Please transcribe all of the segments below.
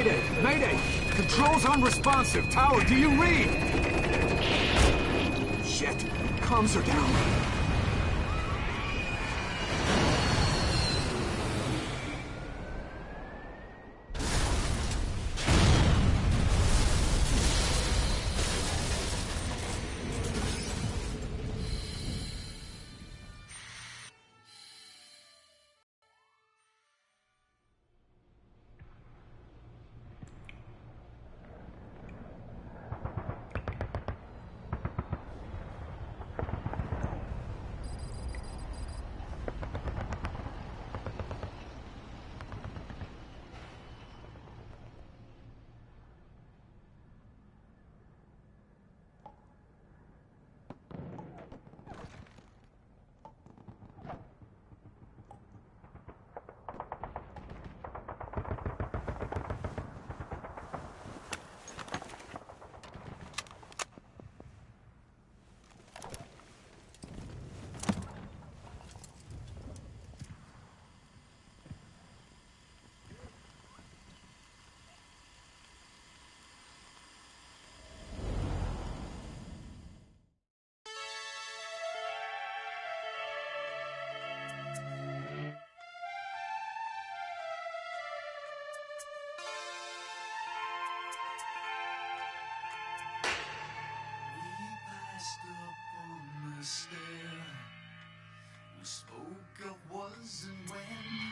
Mayday! Mayday! Controls unresponsive. Tower, do you read? Shit. Comms are down. We spoke of was and when,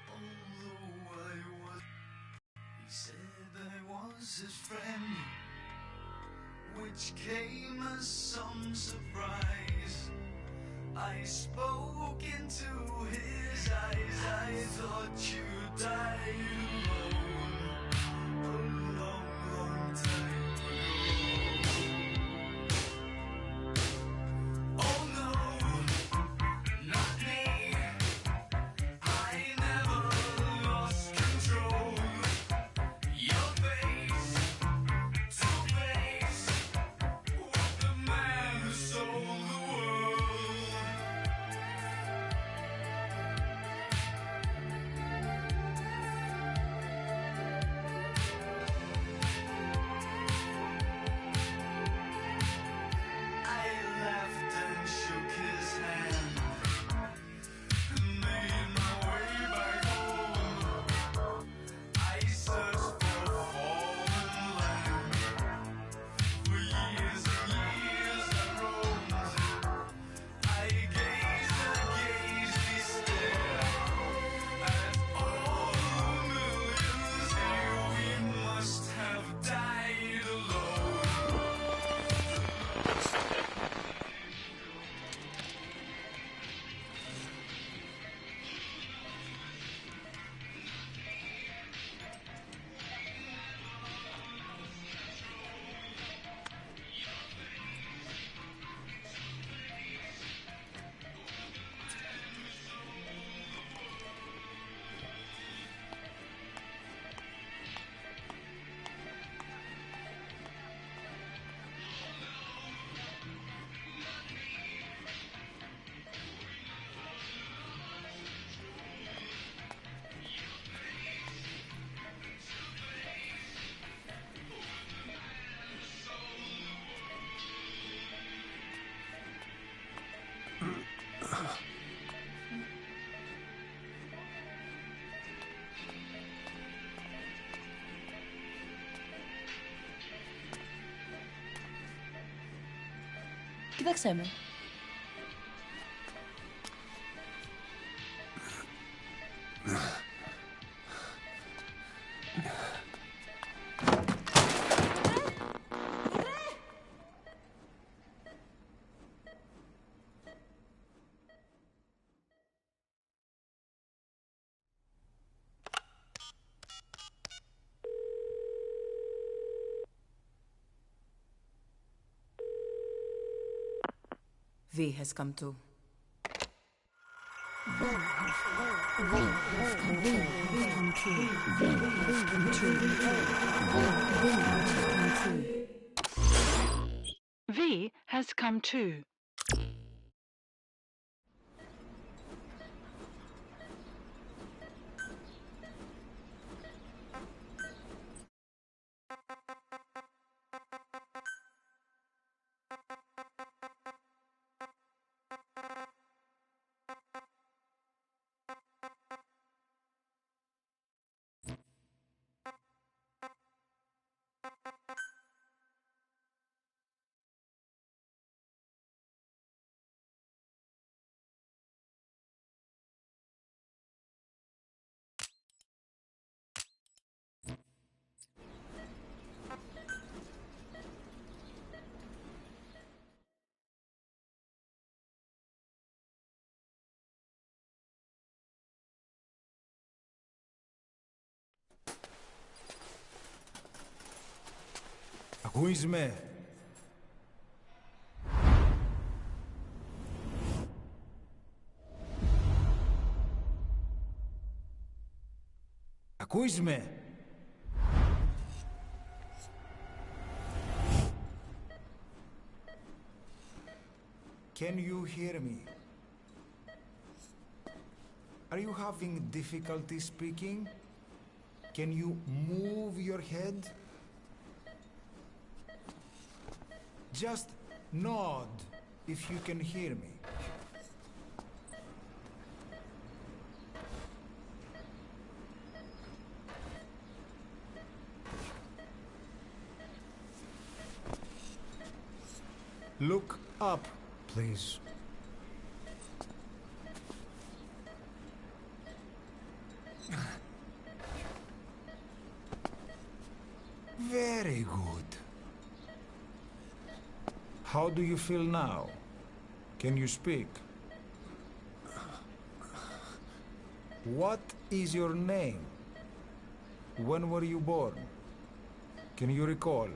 although I was, he said I was his friend, which came as some surprise. I spoke into his eyes, I thought you died alone a long, long time ago. Oh no, not me, I never lost control. Your face to face with the man who sold the world. I laughed and shook his hand and made my way back home. I searched for a fallen land. For years and years I roamed. I gazed stare at all the millions here. We must have died alone. Que tak chcemy? V has come to. V has come too. Ακούς με? Ακούς με? Can you hear me? Are you having difficulty speaking? Can you move your head? Just nod if you can hear me. Look up, please. Very good. How do you feel now? Can you speak? What is your name? When were you born? Can you recall?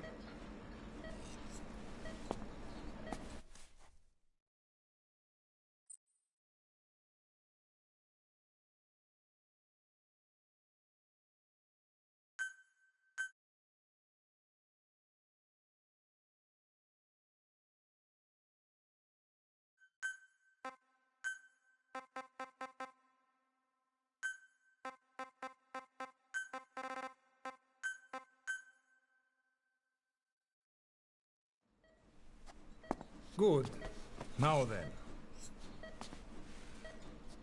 Good. Now then.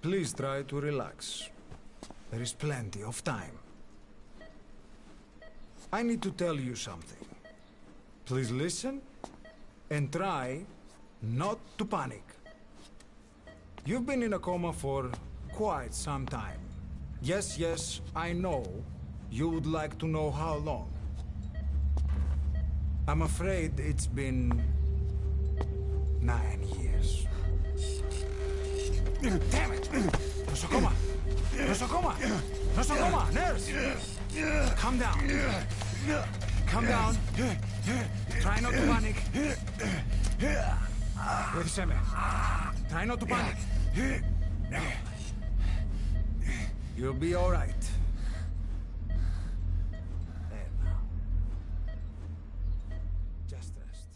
Please try to relax. There is plenty of time. I need to tell you something. Please listen and try not to panic. You've been in a coma for quite some time. Yes, I know you would like to know how long. I'm afraid it's been 9 years. Damn it! Nosocoma! Nosocoma! Nosocoma! Nurse! Calm down. Calm down. Try not to panic. Wait a second. Try not to panic. You'll be all right. There now. Just rest.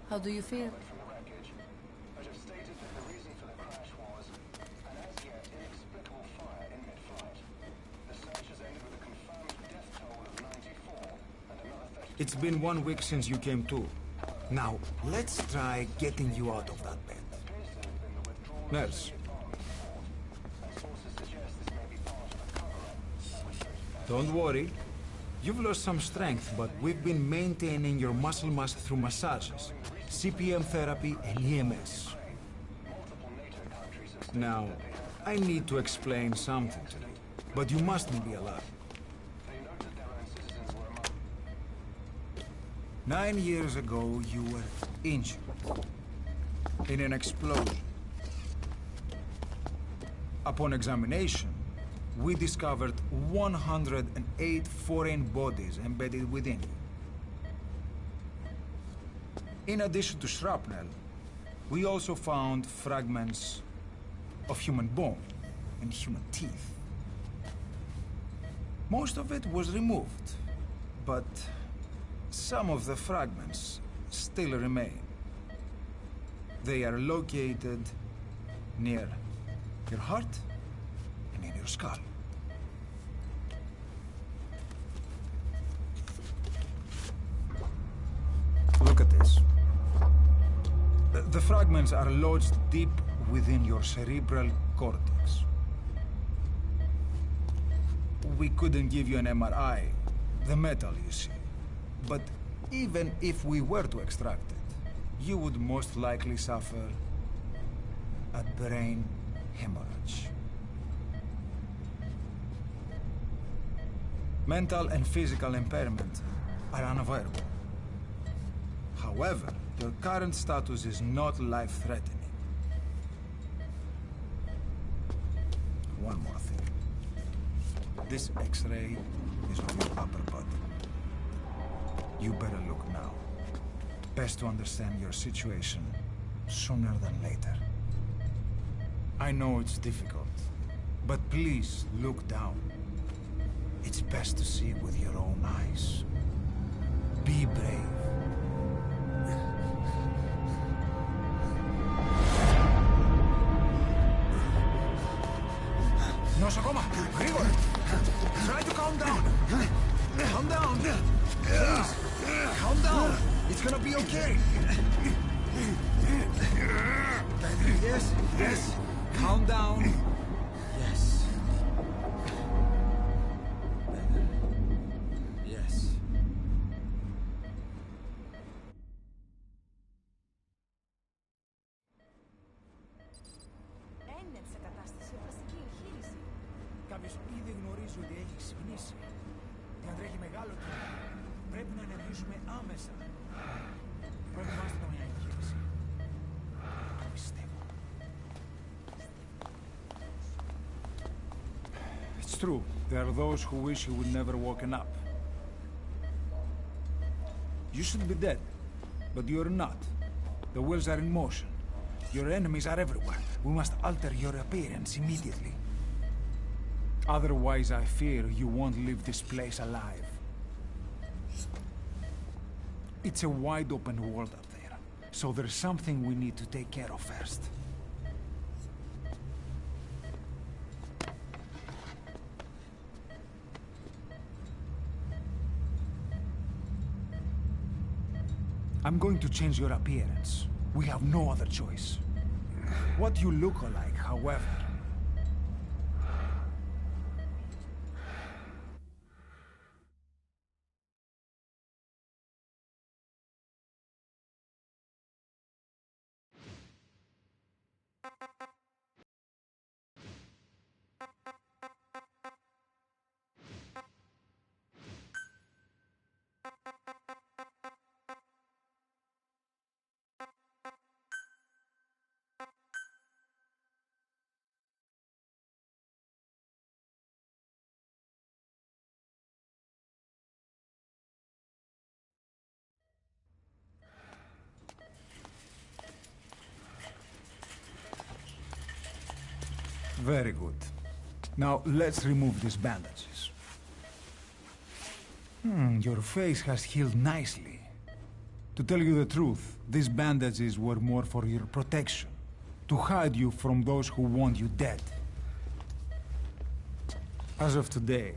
How do you feel? It's been 1 week since you came to. Now, let's try getting you out of that bed. Nurse. Don't worry. You've lost some strength, but we've been maintaining your muscle mass through massages, CPM therapy, and EMS. Now, I need to explain something to you, but you mustn't be alarmed. 9 years ago, you were injured in an explosion. Upon examination, we discovered 108 foreign bodies embedded within you. In addition to shrapnel, we also found fragments of human bone and human teeth. Most of it was removed, but some of the fragments still remain. They are located near your heart and in your skull. Look at this. The fragments are lodged deep within your cerebral cortex. We couldn't give you an MRI, the metal, you see. But even if we were to extract it, you would most likely suffer a brain hemorrhage. Mental and physical impairment are unavoidable. However, your current status is not life-threatening. One more thing. This X-ray is on your upper body. You better look now. Best to understand your situation sooner than later. I know it's difficult, but please look down. It's best to see with your own eyes. Be brave. Nosokoma, Grigor! Try to calm down! Calm down! Please! Calm down! It's gonna be okay! Yes, yes! Calm down! Yes. Yes. Είναι σε κατάσταση οραστική εγχείρηση. Κάποιος ήδη γνωρίζει ότι έχει ξυπνήσει. Διατρέχει μεγάλο κίνδυνο. Πρέπει να ενεργήσουμε άμεσα. Προετοιμάστε καμιά εγχείρηση. Πιστεύω. It's true. There are those who wish you would never woken up. You should be dead, but you're not. The wheels are in motion. Your enemies are everywhere. We must alter your appearance immediately. Otherwise, I fear you won't leave this place alive. It's a wide open world up there, so there's something we need to take care of first. I'm going to change your appearance. We have no other choice. What you look like, however... Very good. Now, let's remove these bandages. Your face has healed nicely. To tell you the truth, these bandages were more for your protection, to hide you from those who want you dead. As of today,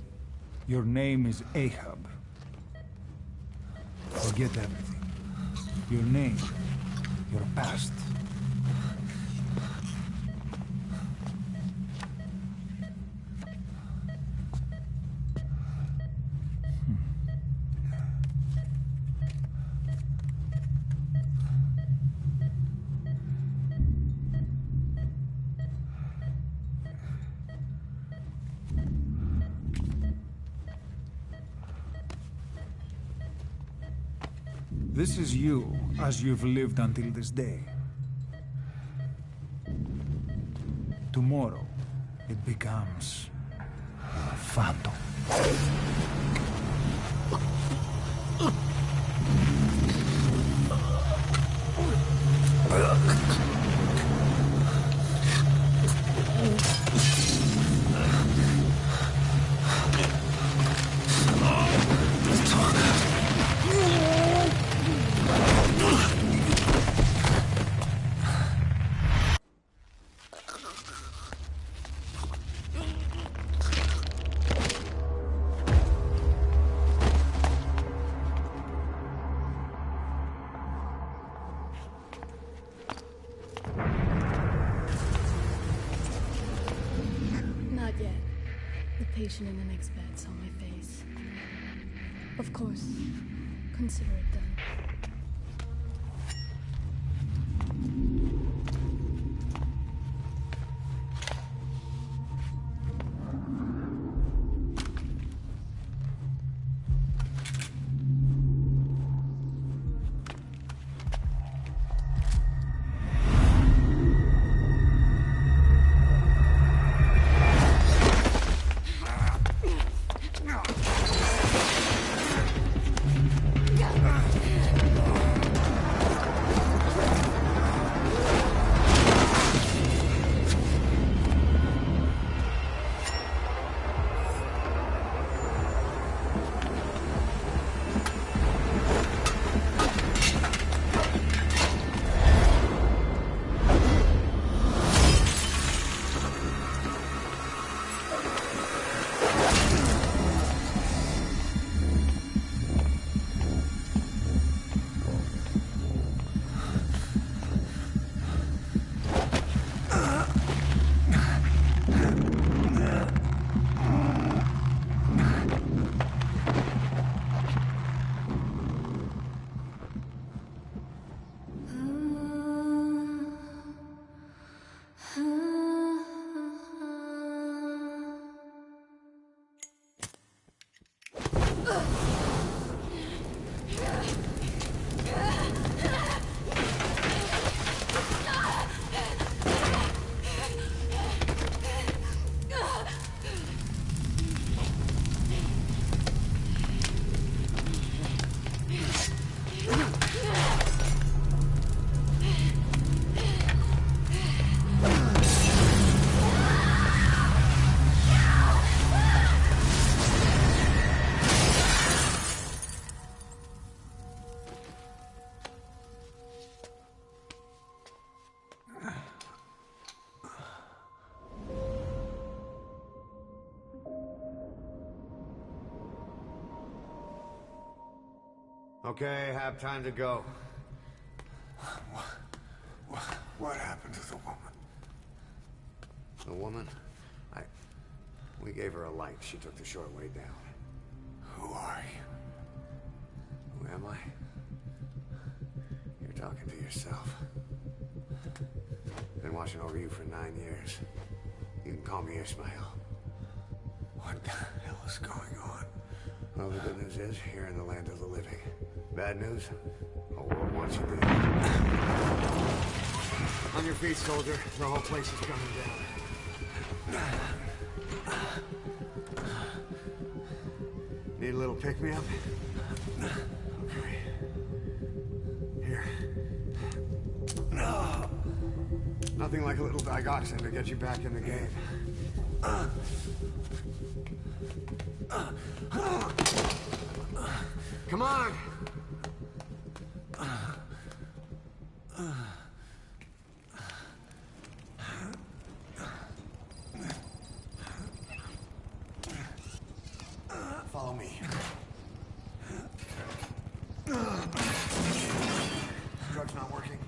your name is Ahab. Forget everything. Your name, your past. This is you, as you've lived until this day. Tomorrow, it becomes a phantom. Not yet. The patient in the next bed saw my face. Of course. Consider it done. Okay, have time to go. What happened to the woman? The woman? We gave her a light. She took the short way down. Who are you? Who am I? You're talking to yourself. Been watching over you for 9 years. You can call me Ishmael. What the hell is going on? Well, the good news is, you're in the land of the living. Bad news? The world wants you dead. On your feet, soldier. The whole place is coming down. Need a little pick-me-up? Okay. Here. Nothing like a little digoxin to get you back in the game. Come on! Follow me. Drug's not working.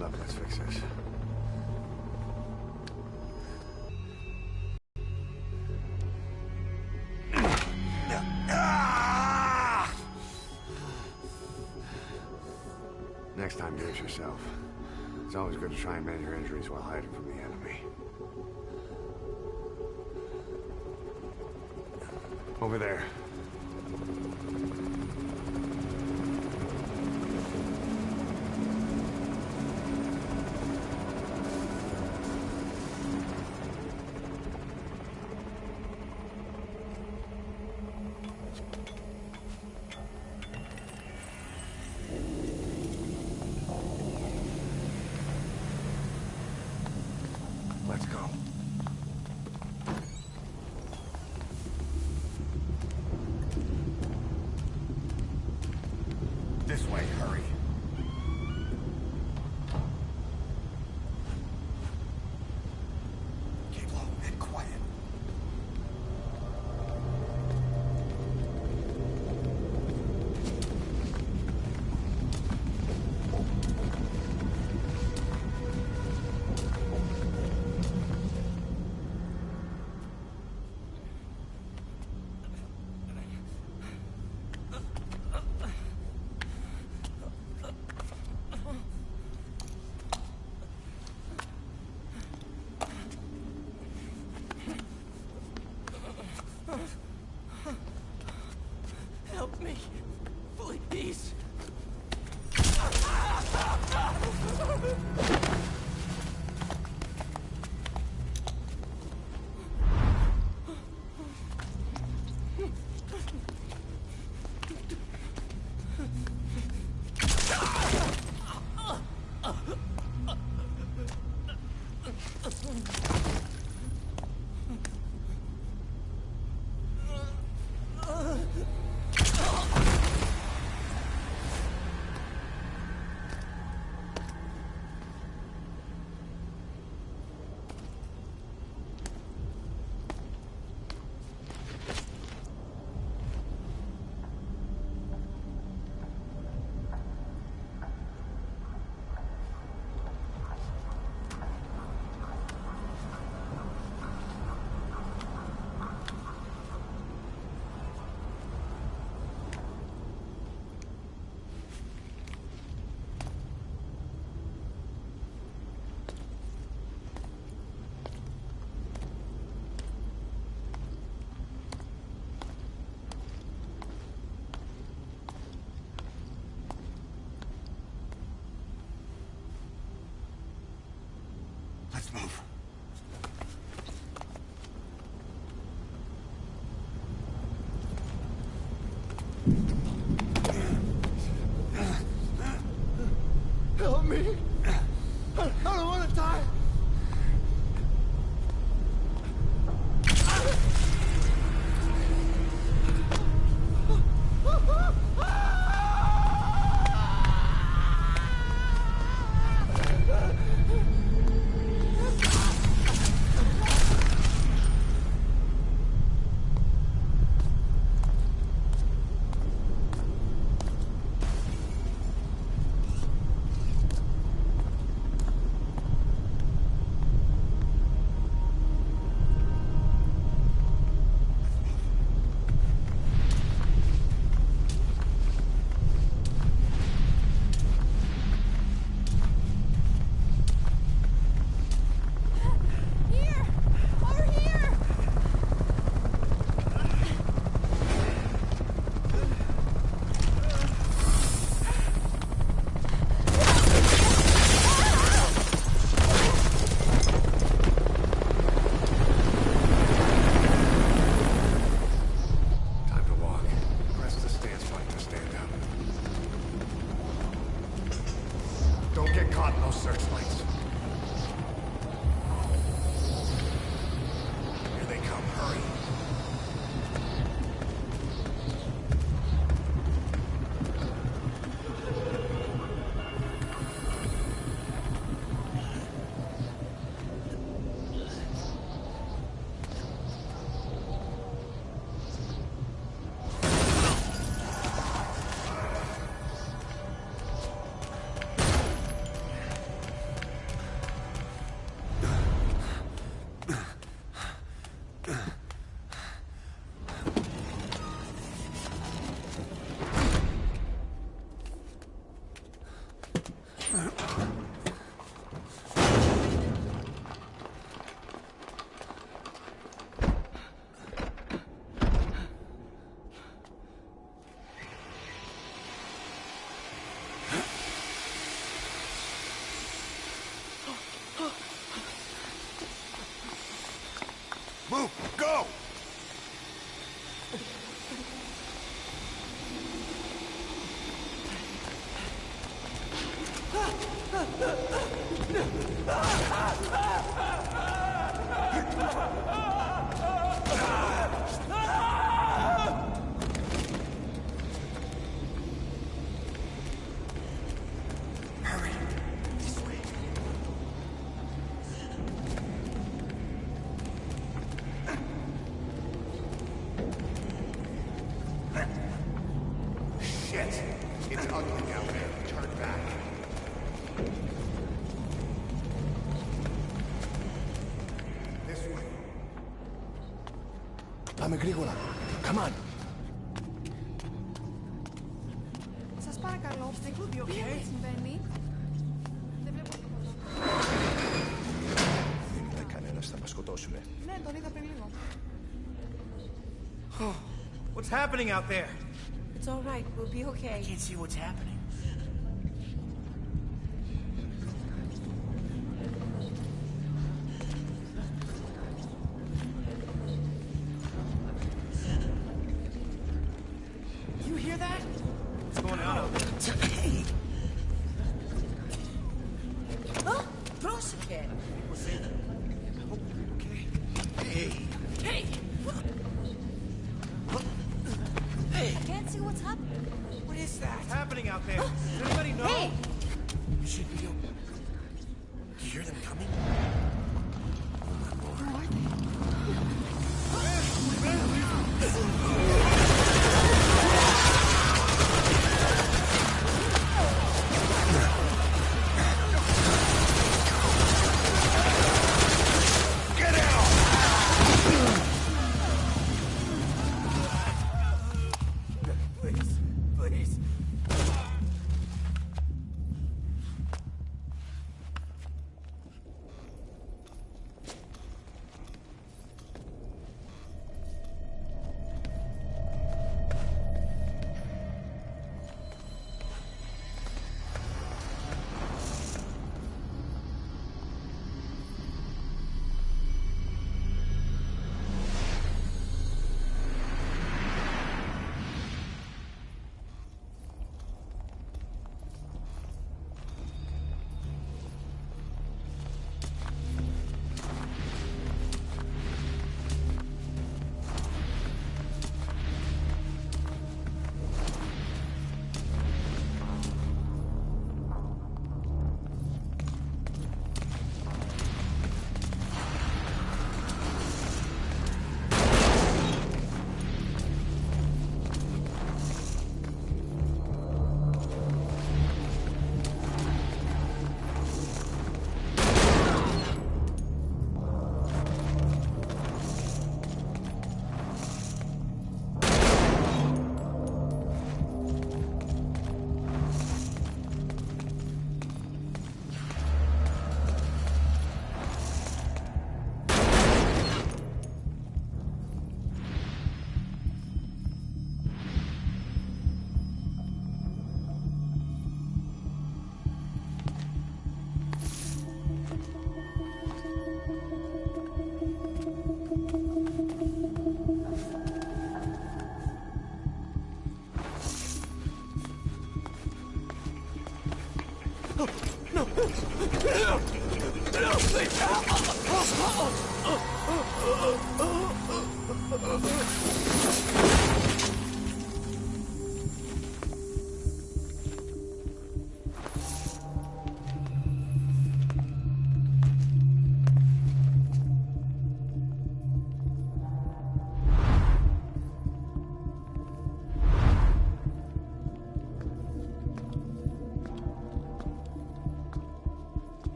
wound up. Let's fix this. Next time, do it yourself. It's always good to try and mend your injuries while hiding from the enemy. Over there. Let's go. This way, hurry. Keep low and quiet. Help me, please. Let's move. Help me! I don't want to die! Move! Go! Hurry! This way. Shit! It's ugly out there. Turn back. This way. Πάμε γρήγορα. Come on. Σας παρακαλώ, τι συμβαίνει. Δεν βλέπω τίποτα. Δεν είναι κανένας, θα μας σκοτώσουνε. Ναι, τον είδα πριν λίγο. What's happening out there? It's all right, we'll be okay. I can't see what's happening. You hear that? What's going on out there? Hey! Oh, πρόσεχε. We're safe. I hope you're okay. Hey! Hey! I can't see what's happening. What is that? What's happening out there? Does anybody know? Hey! You should be okay. Do you hear them coming? Please, please.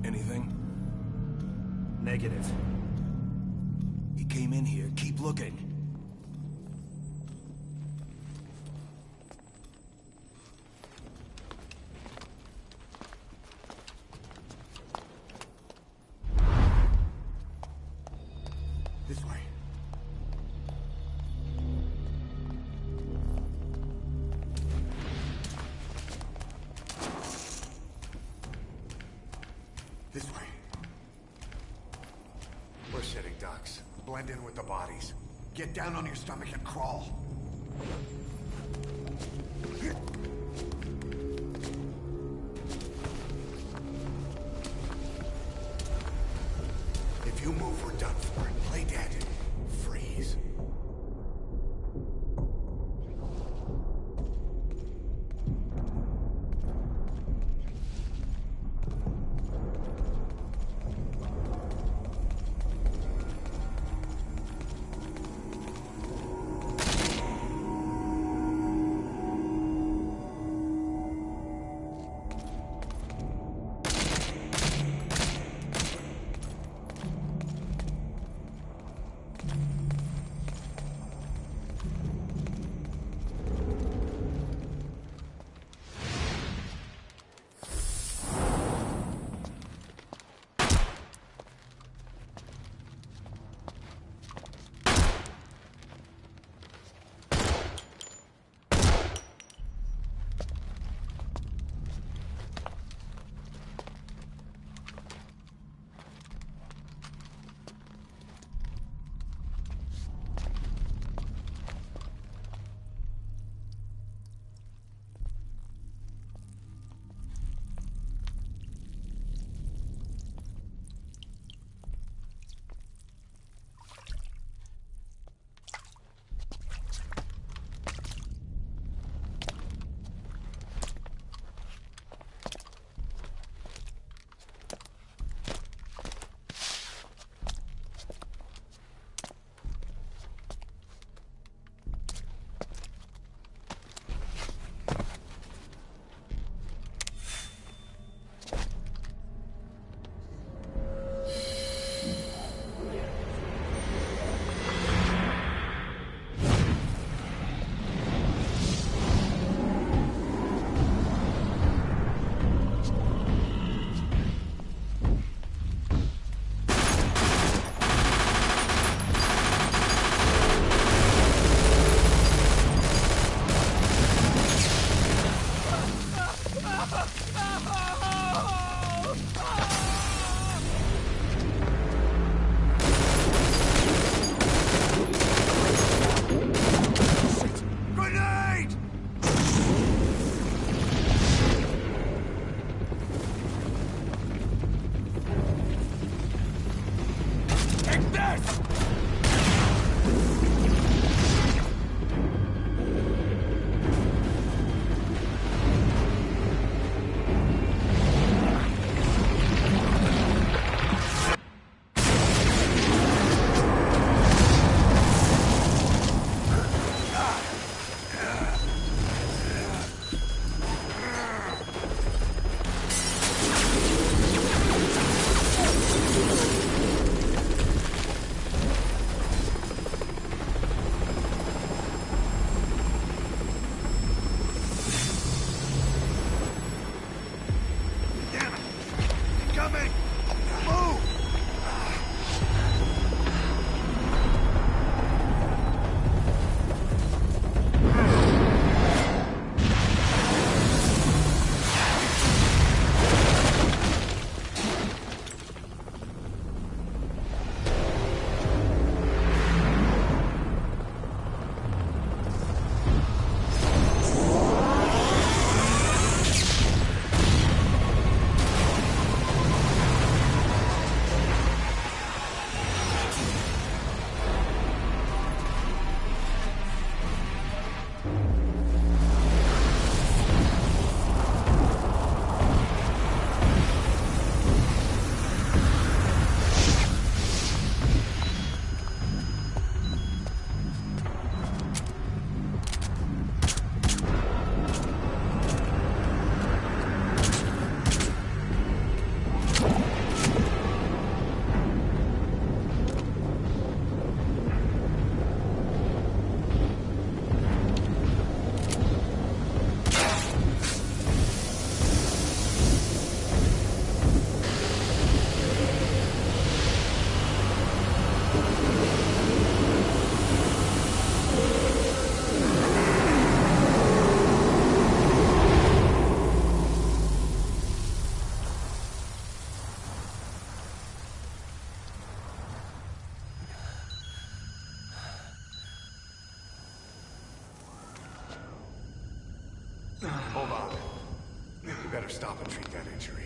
Anything? Negative. He came in here. Keep looking. Blend in with the bodies. Get down on your stomach and crawl. If you move, we're done for. Play dead. Freeze. better stop and treat that injury.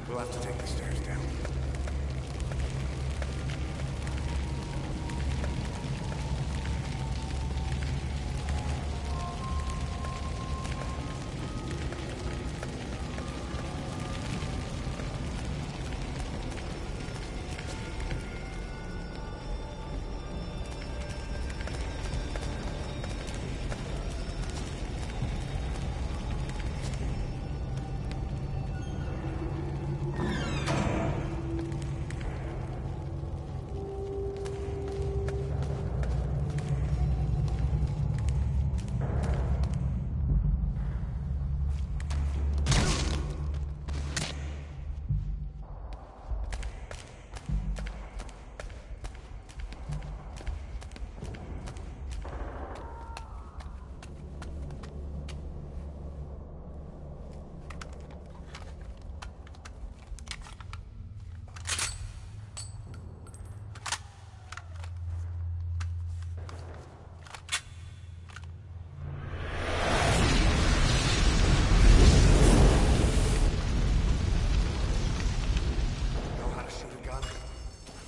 We'll have to take the stairs down.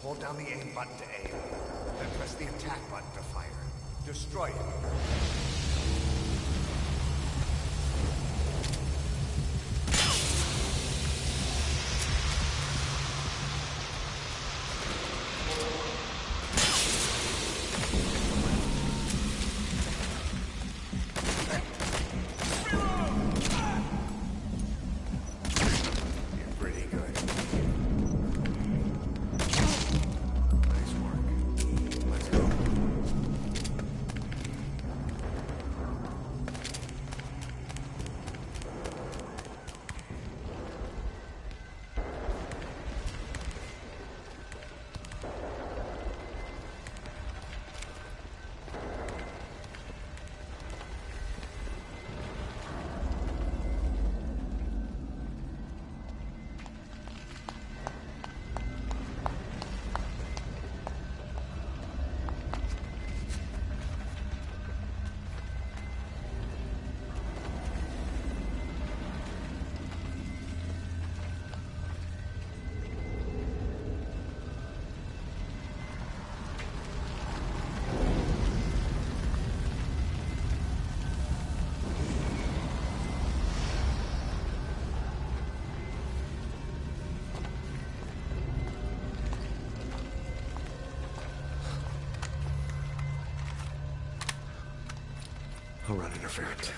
Hold down the aim button to aim, then press the attack button to fire. Destroy it. I'll run interference.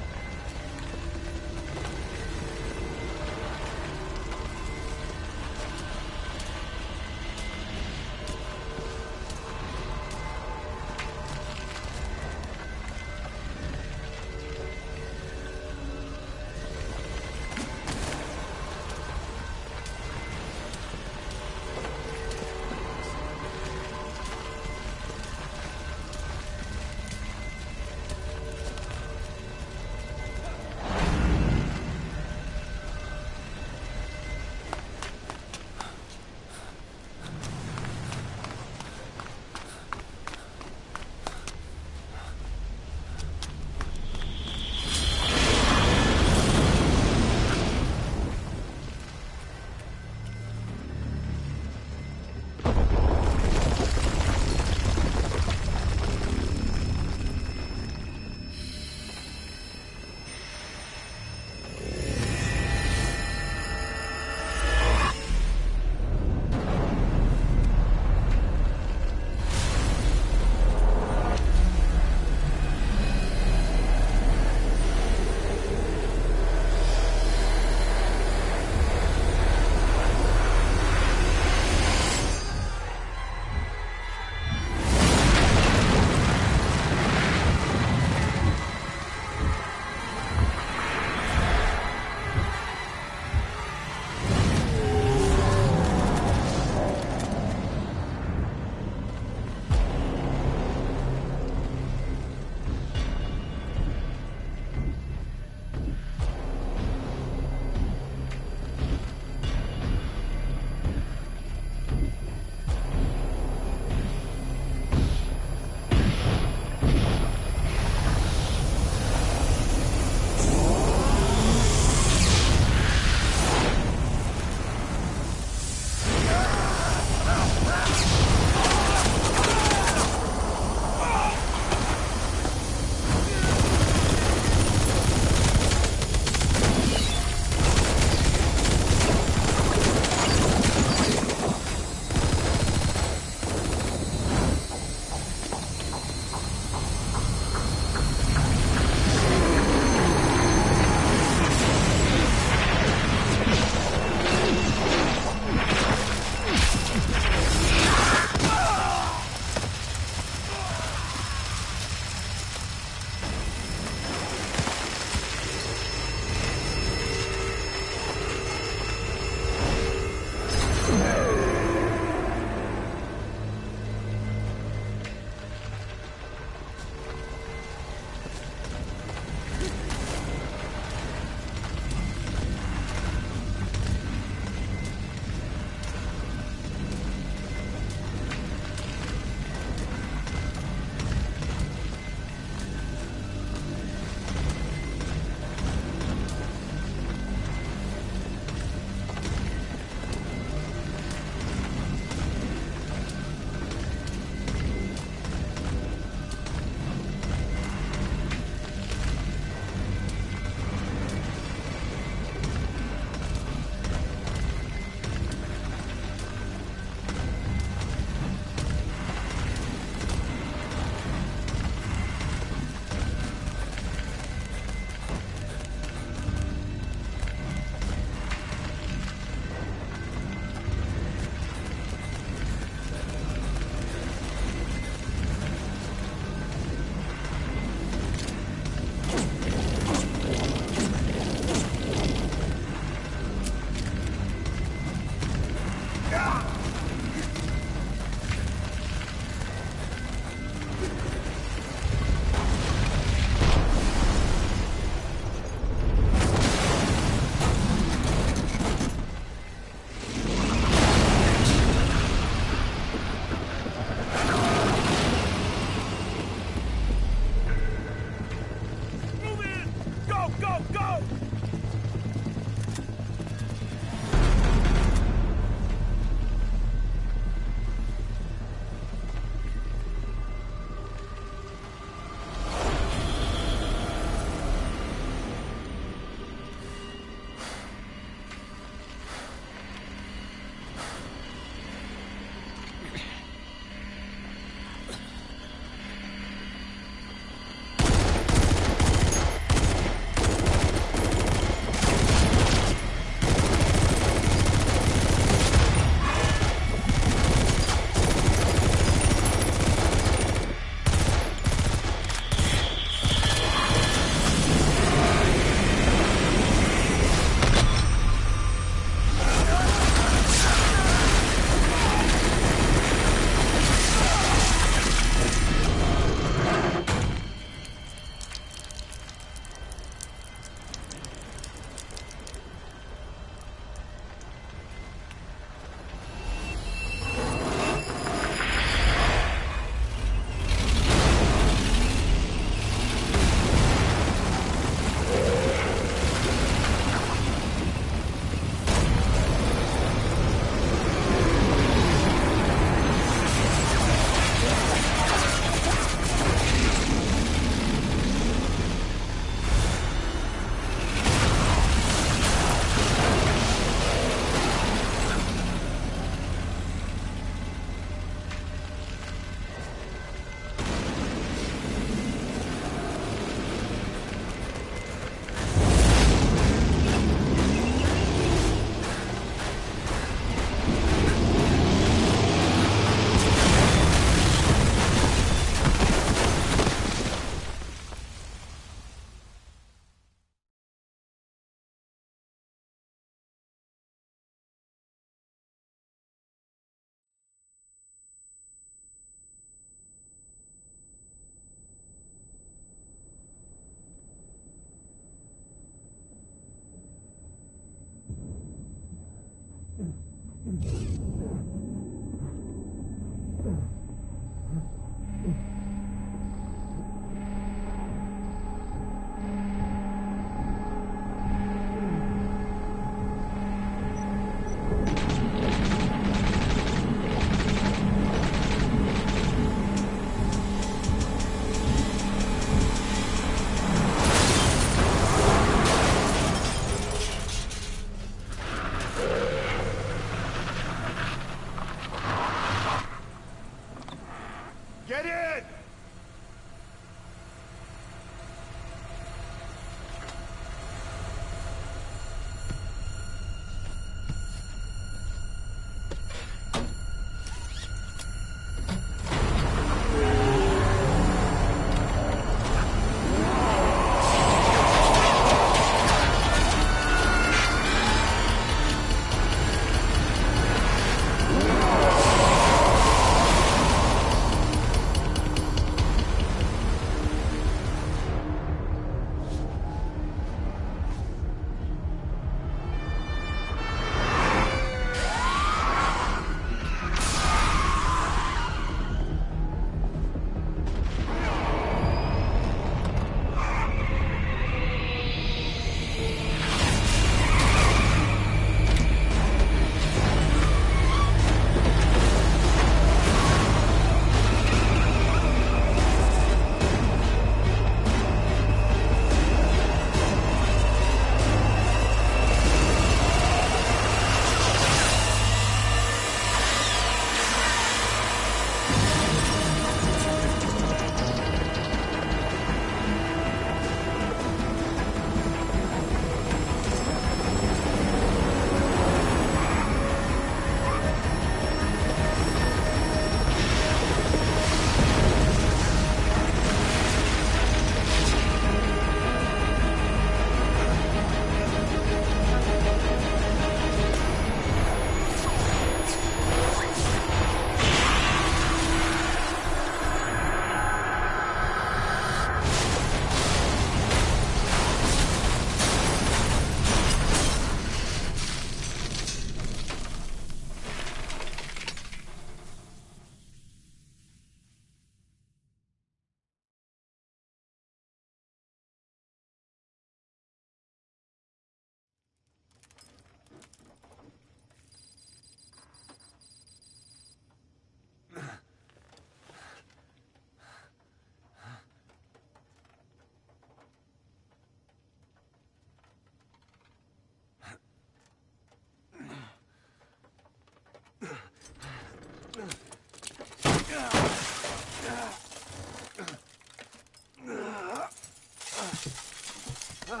Get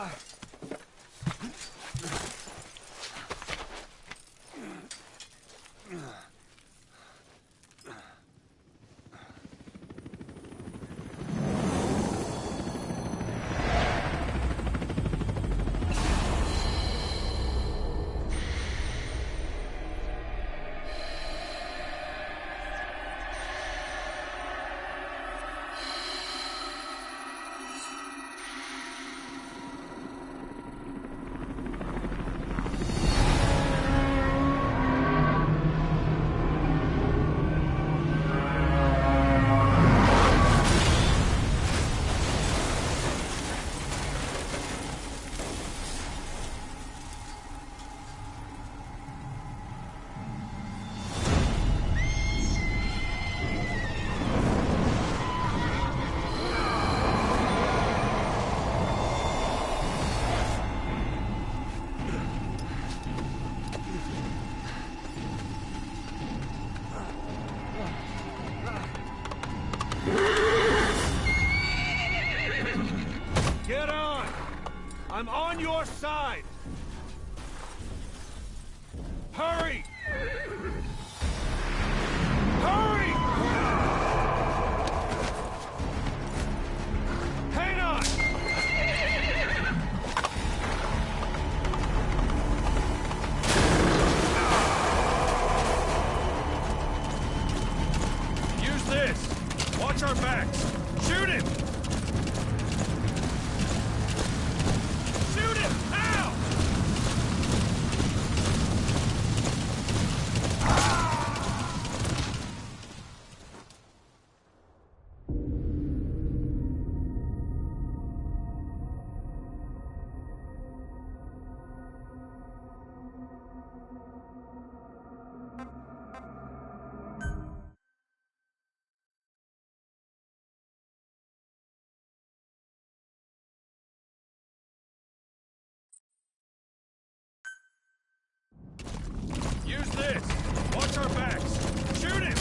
on! I'm on your side! Hurry! Hurry! Hang on! Use this! Watch our backs! Shoot him! Shoot him! Now! Use this! Watch our backs! Shoot him!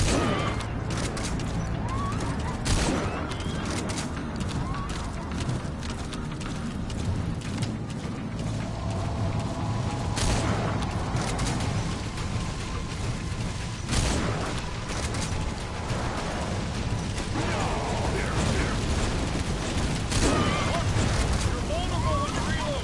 You're vulnerable when you reload!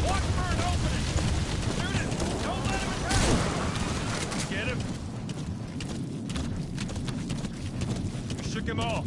Watch for an opening! Shoot him! Don't let him attack! Get him! You shook him off.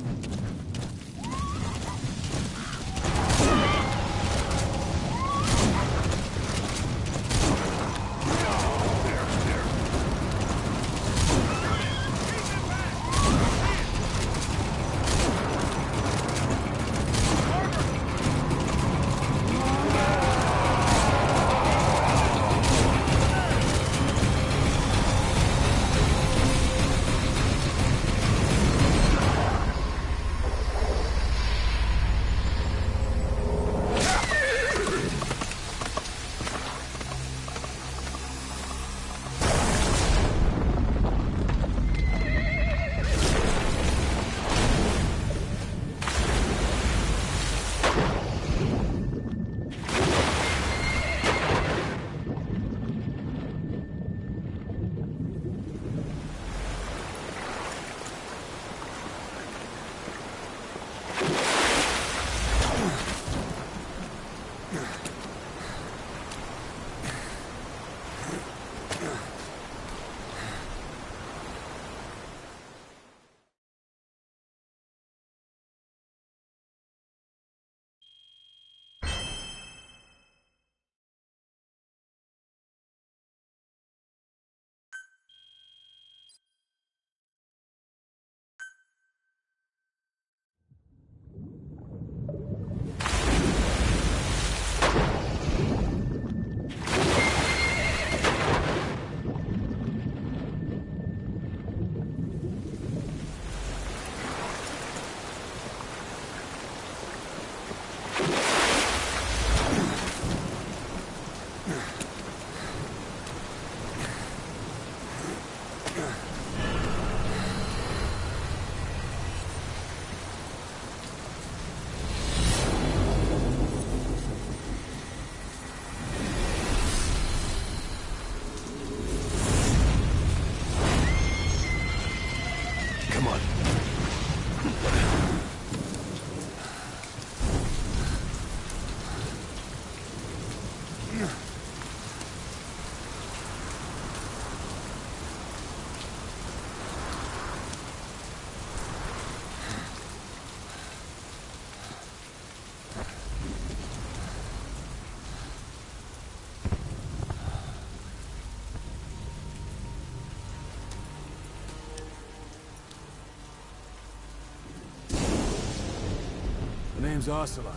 name's Ocelot.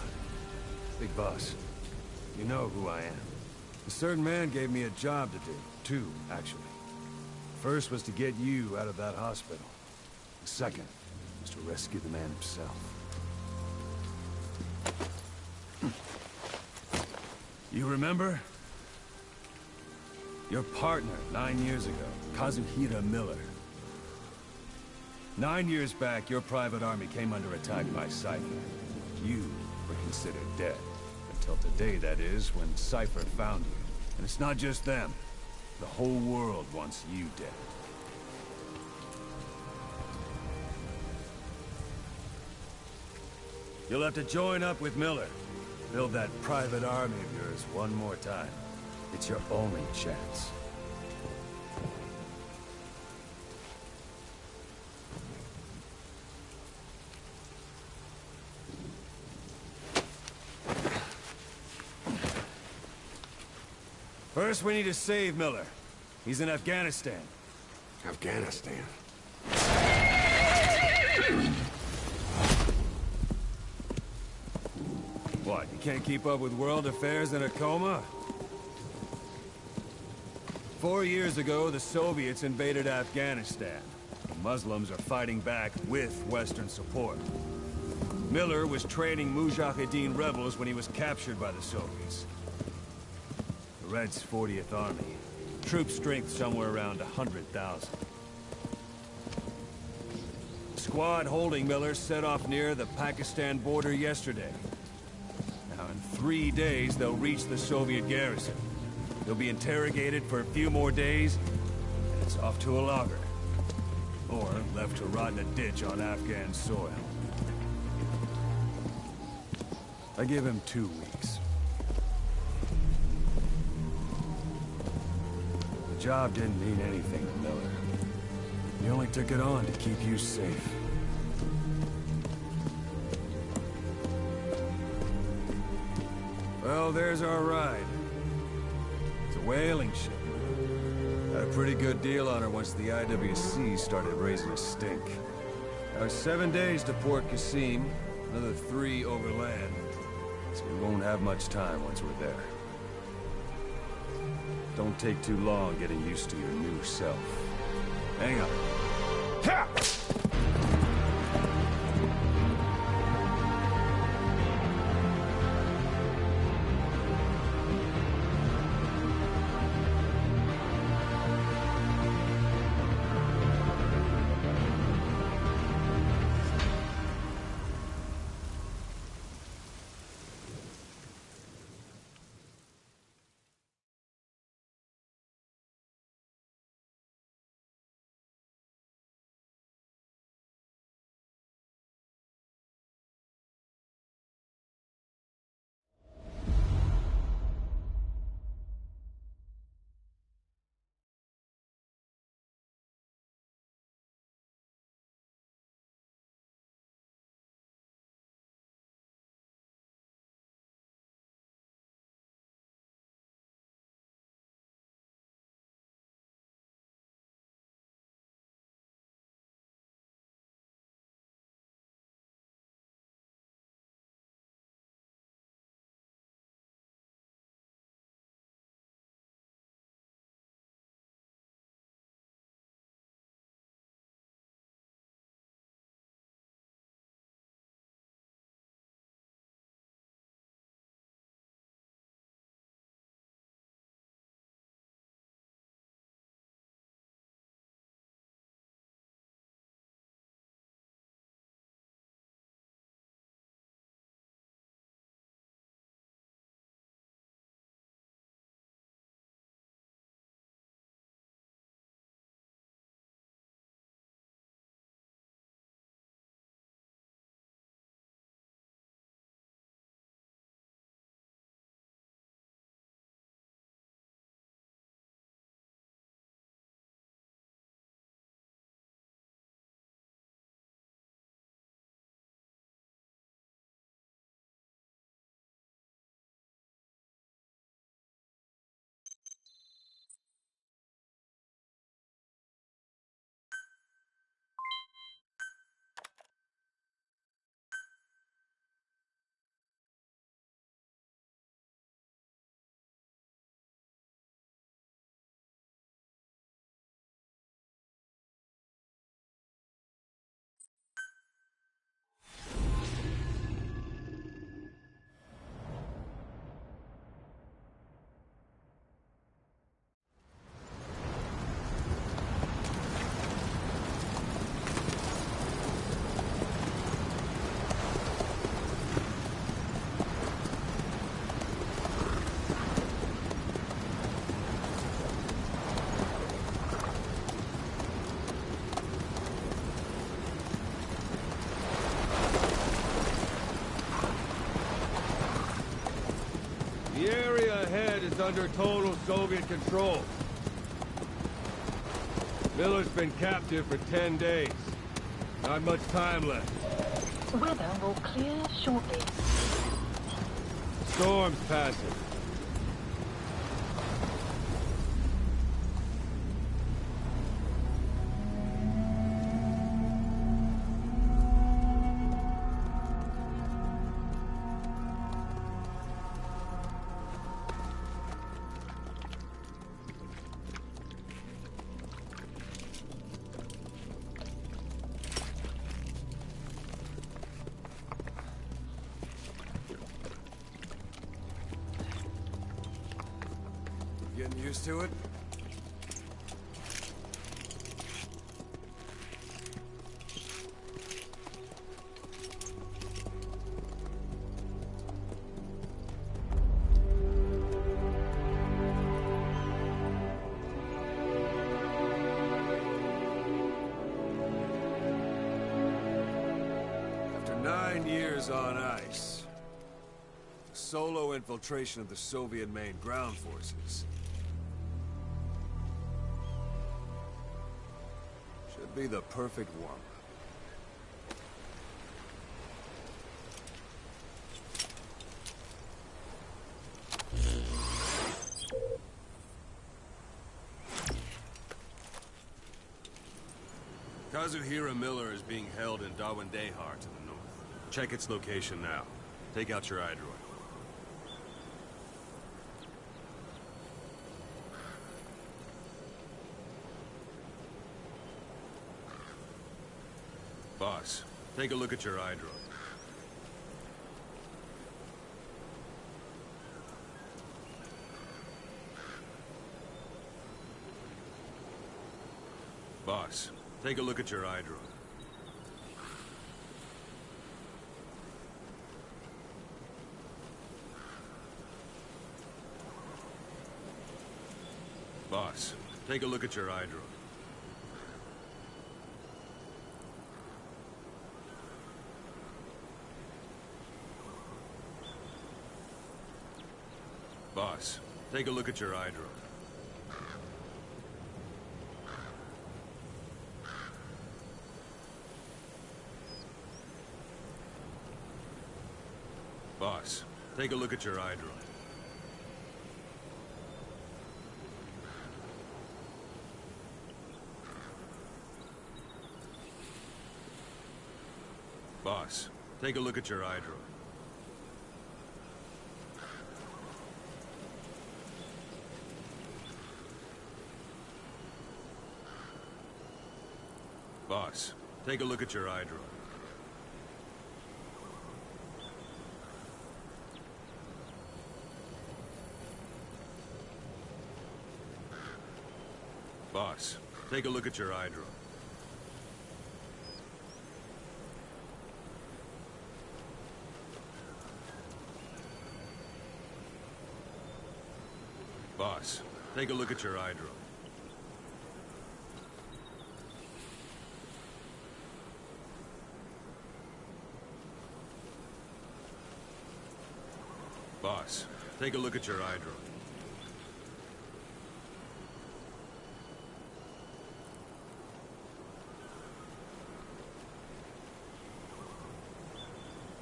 Big boss. You know who I am. A certain man gave me a job to do. Two, actually. First was to get you out of that hospital. The second was to rescue the man himself. You remember? Your partner 9 years ago, Kazuhira Miller. 9 years back, your private army came under attack by Cypher. You were considered dead. Until today, that is, when Cypher found you. And it's not just them. The whole world wants you dead. You'll have to join up with Miller. Build that private army of yours one more time. It's your only chance. First, we need to save Miller. He's in Afghanistan. Afghanistan? What, you can't keep up with world affairs in a coma? 4 years ago, the Soviets invaded Afghanistan. The Muslims are fighting back with Western support. Miller was training Mujahideen rebels when he was captured by the Soviets. The Red's 40th Army. Troop strength somewhere around 100,000. The squad holding Miller set off near the Pakistan border yesterday. Now, in 3 days, they'll reach the Soviet garrison. They'll be interrogated for a few more days, and it's off to a lager. Or left to rot in a ditch on Afghan soil. I give him 2 weeks. The job didn't mean anything to Miller. He only took it on to keep you safe. Well, there's our ride. It's a whaling ship. Had a pretty good deal on her once the IWC started raising a stink. Now 7 days to Port Qasim, another 3 overland. So we won't have much time once we're there. Don't take too long getting used to your new self. Hang on. Ha! under total Soviet control. Miller's been captive for 10 days. Not much time left. Weather will clear shortly. Storm's passing. Getting used to it? After 9 years on ice, solo infiltration of the Soviet main ground forces should be the perfect warm-up. Kazuhira Miller is being held in Dawandehar to the north. Check its location now. Take out your iDroid. Boss, take a look at your iDroid. Boss, take a look at your iDroid. Boss, take a look at your iDroid. Boss, take a look at your iDroid. Boss, take a look at your iDroid. Boss, take a look at your iDroid. Boss, take a look at your iDroid. Boss, take a look at your iDroid. Boss, take a look at your iDroid. Boss, take a look at your iDroid.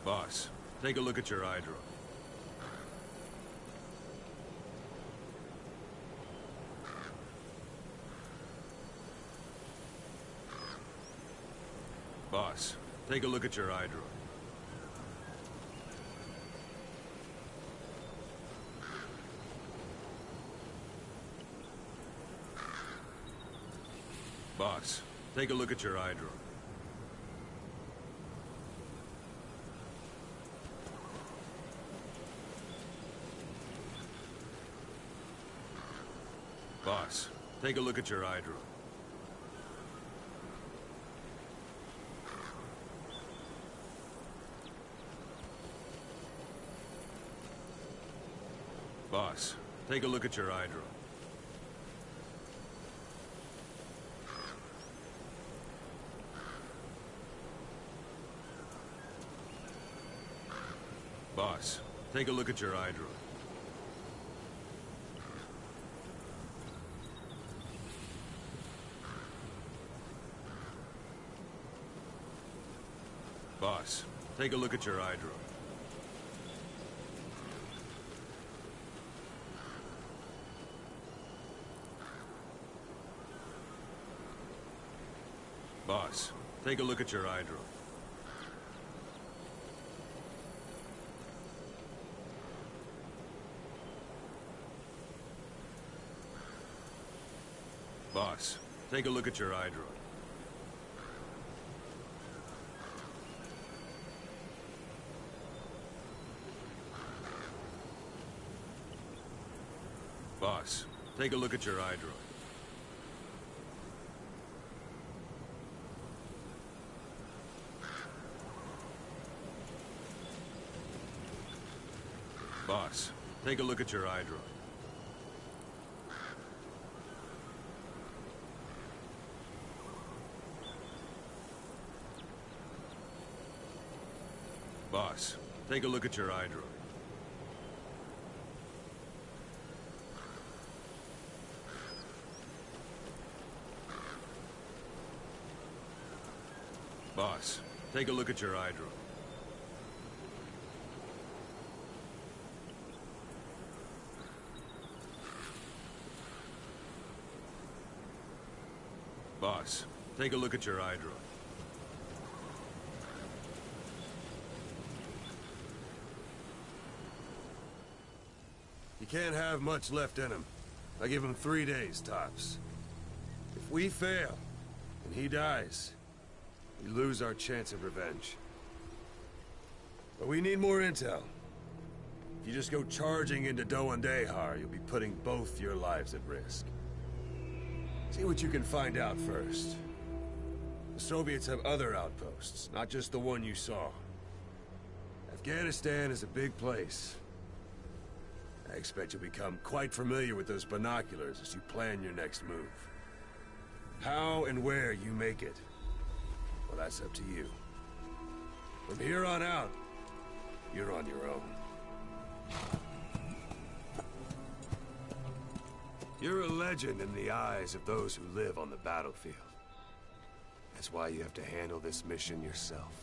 Boss, take a look at your iDroid. Boss, take a look at your iDroid. Boss, take a look at your iDroid. Boss, take a look at your iDroid. Boss, take a look at your iDroid. Boss, take a look at your iDroid. Boss, take a look at your eye drone. Boss, take a look at your eye drone. Boss, take a look at your eye drone. Boss, take a look at your eye drone. Boss, take a look at your eye drone. Boss, take a look at your eye drone. Boss, take a look at your eye drone. Boss, take a look at your eye drone. You can't have much left in him. I give him 3 days, tops. If we fail, and he dies, we lose our chance of revenge. But we need more intel. If you just go charging into Doandehar, you'll be putting both your lives at risk. See what you can find out first. The Soviets have other outposts, not just the one you saw. Afghanistan is a big place. I expect you'll become quite familiar with those binoculars as you plan your next move. How and where you make it, well, that's up to you. From here on out, you're on your own. You're a legend in the eyes of those who live on the battlefield. That's why you have to handle this mission yourself.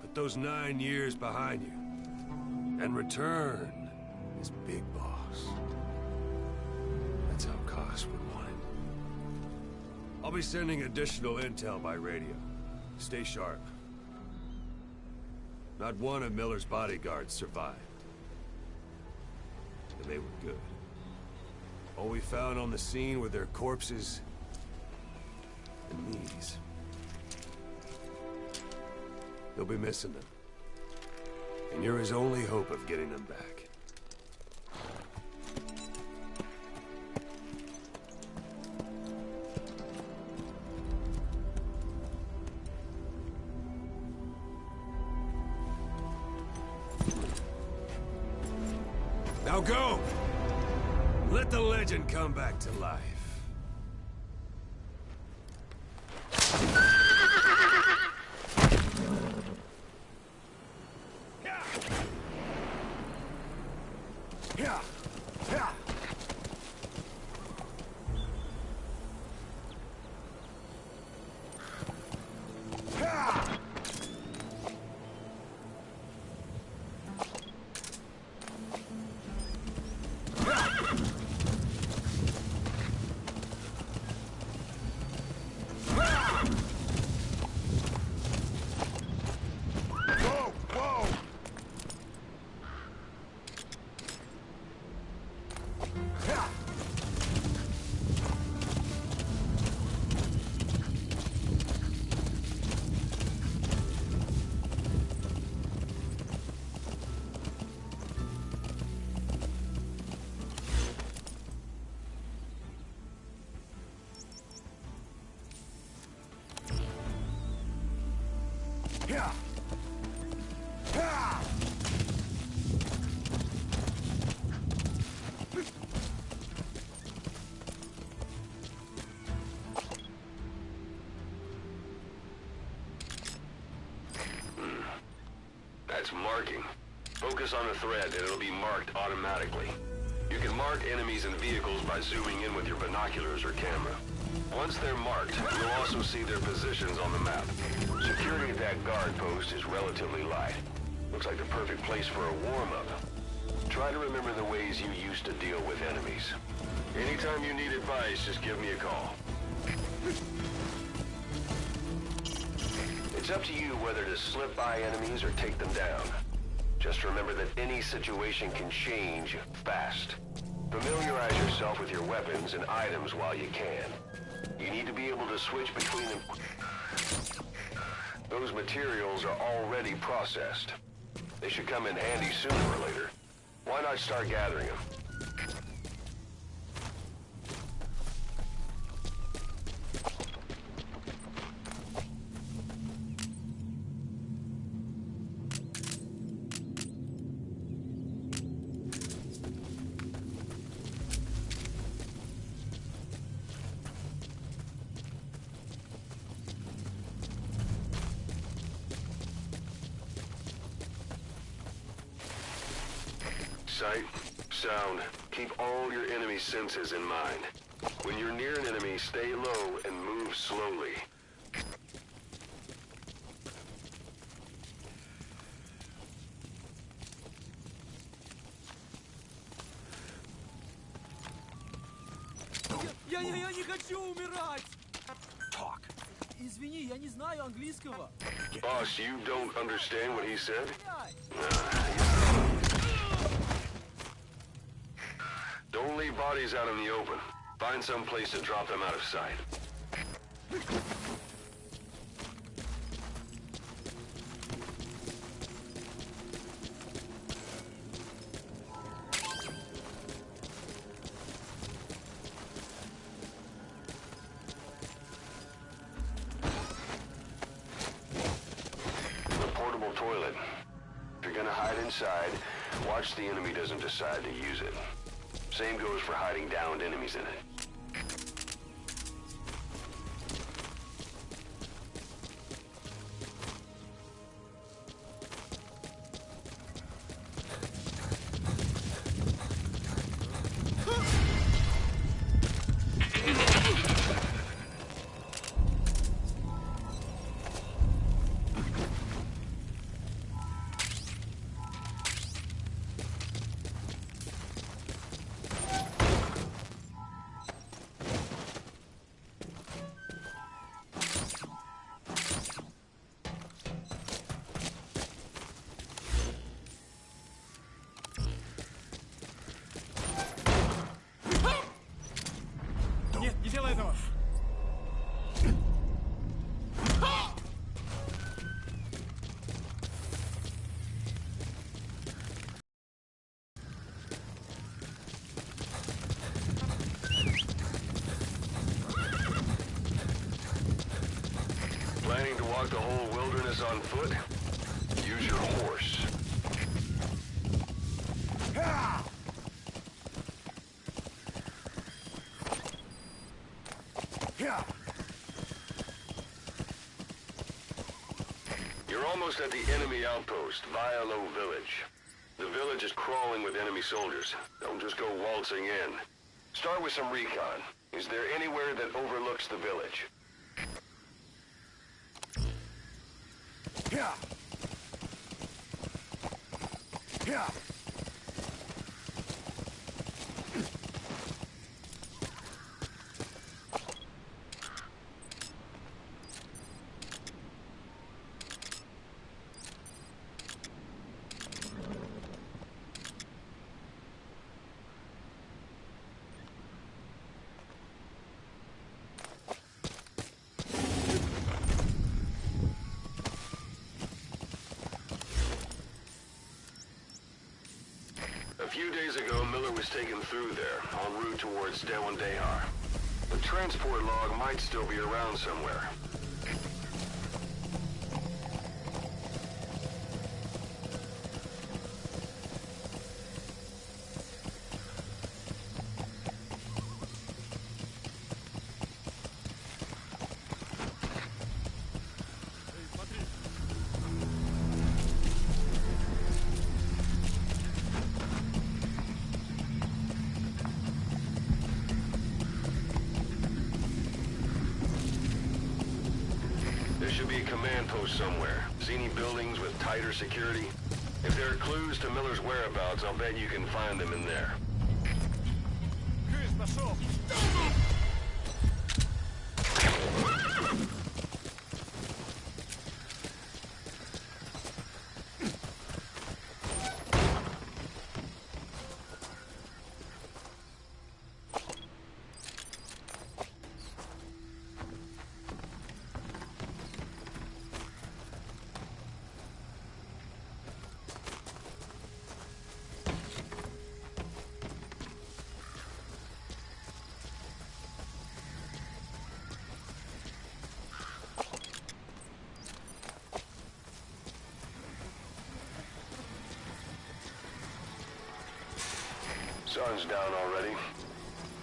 Put those 9 years behind you, and return as Big Boss. That's how Koss would want it. I'll be sending additional intel by radio. Stay sharp. Not one of Miller's bodyguards survived. And they were good. All we found on the scene were their corpses and knees. They'll be missing them. And you're his only hope of getting them back. Now go! Let the legend come back to life. That's marking. Focus on the thread and it'll be marked automatically. You can mark enemies and vehicles by zooming in with your binoculars or camera. Once they're marked, you'll also see their positions on the map. Security at that guard post is relatively light. Looks like the perfect place for a warm-up. Try to remember the ways you used to deal with enemies. Anytime you need advice, just give me a call. It's up to you whether to slip by enemies or take them down. Just remember that any situation can change fast. Familiarize yourself with your weapons and items while you can. You need to be able to switch between them. Those materials are already processed. They should come in handy sooner or later. Why not start gathering them? Sight, sound, keep all your enemy senses in mind. When you're near an enemy, stay low and move slowly. Я не хочу умирать! Talk. Извини, я не знаю английского. Boss, you don't understand what he said? Don't leave bodies out in the open. Find some place to drop them out of sight. The portable toilet. If you're gonna hide inside, watch the enemy doesn't decide to use it. Same goes for hiding downed enemies in it. Нет, не делай этого! Planning to walk the whole wilderness on foot? Use your horse. You're almost at the enemy outpost, Violo Village. The village is crawling with enemy soldiers. Don't just go waltzing in. Start with some recon. Is there anywhere that overlooks the village? Yeah. Yeah. A few days ago, Miller was taken through there, en route towards Dewandehar. The transport log might still be around somewhere. should be a command post somewhere. See any buildings with tighter security? If there are clues to Miller's whereabouts, I'll bet you can find them in there. Крыс пошел! Sun's down already.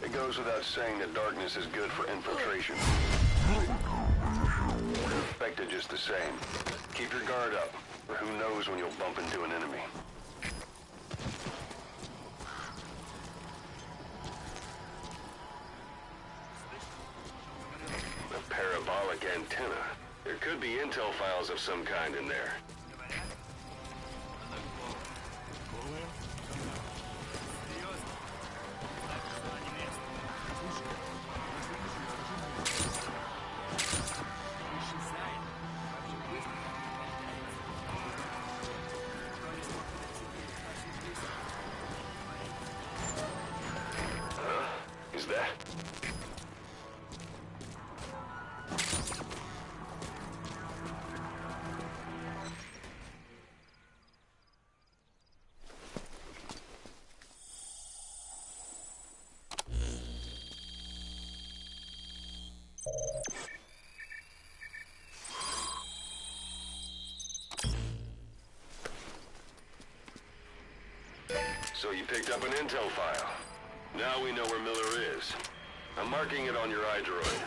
It goes without saying that darkness is good for infiltration. Infected just the same. Keep your guard up, or who knows when you'll bump into an enemy. A parabolic antenna. There could be intel files of some kind in there. Is that? So you picked up an intel file. Now we know where Miller is. I'm marking it on your iDroid.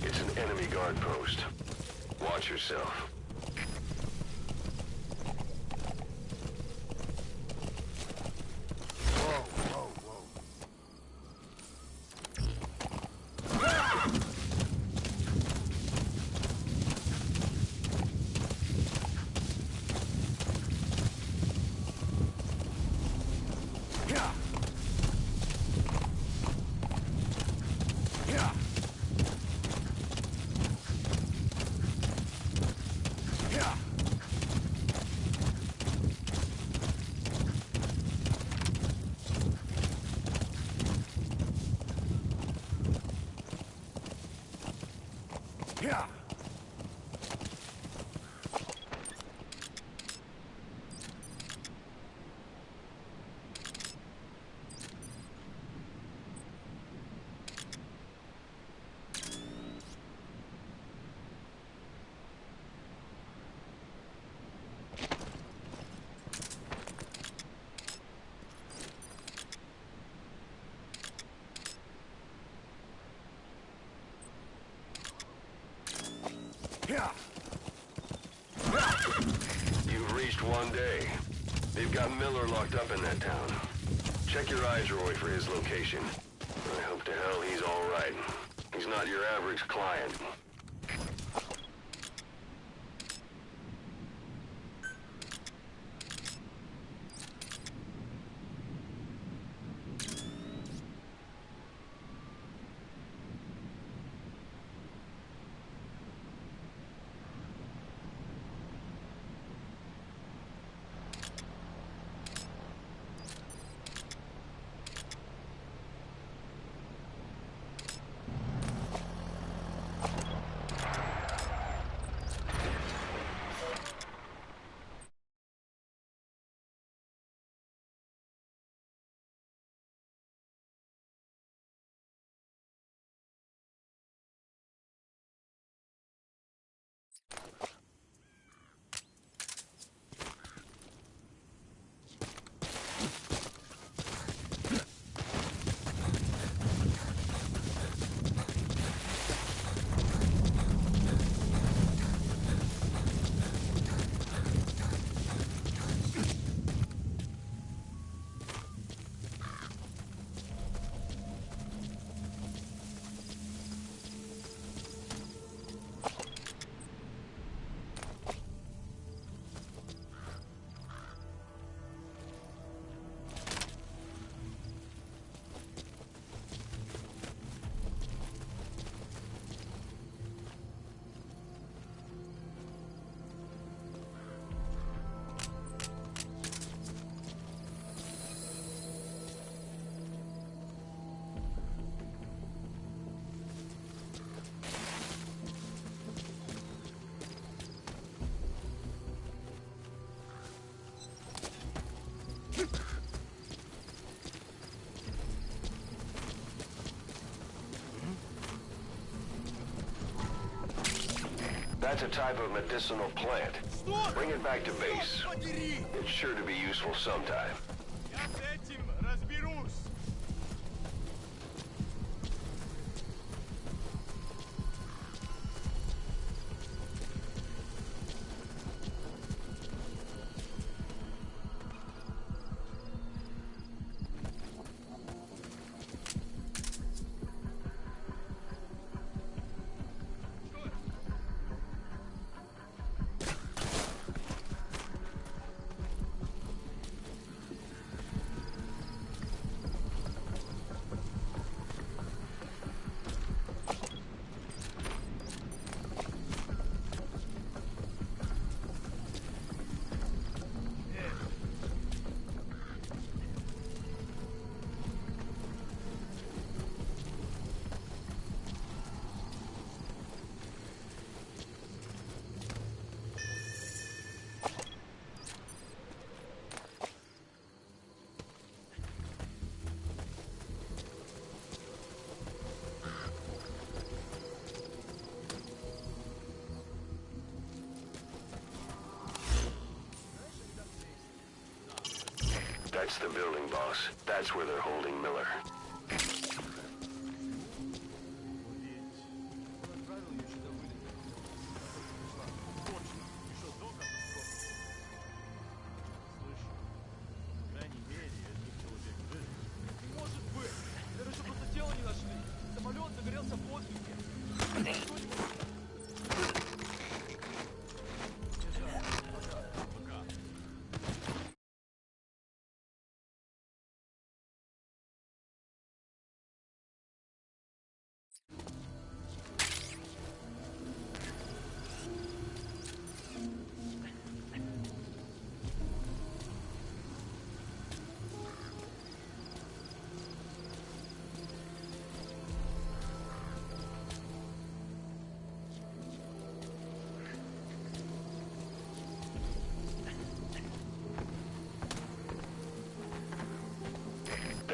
It's an enemy guard post. Watch yourself. Yeah. You've reached one day. They've got Miller locked up in that town. Check your eyes, Roy, for his location. I hope to hell he's all right. He's not your average client. That's a type of medicinal plant. Bring it back to base. It's sure to be useful sometime. Я с этим разберусь. That's the building, boss. That's where they're holding Miller.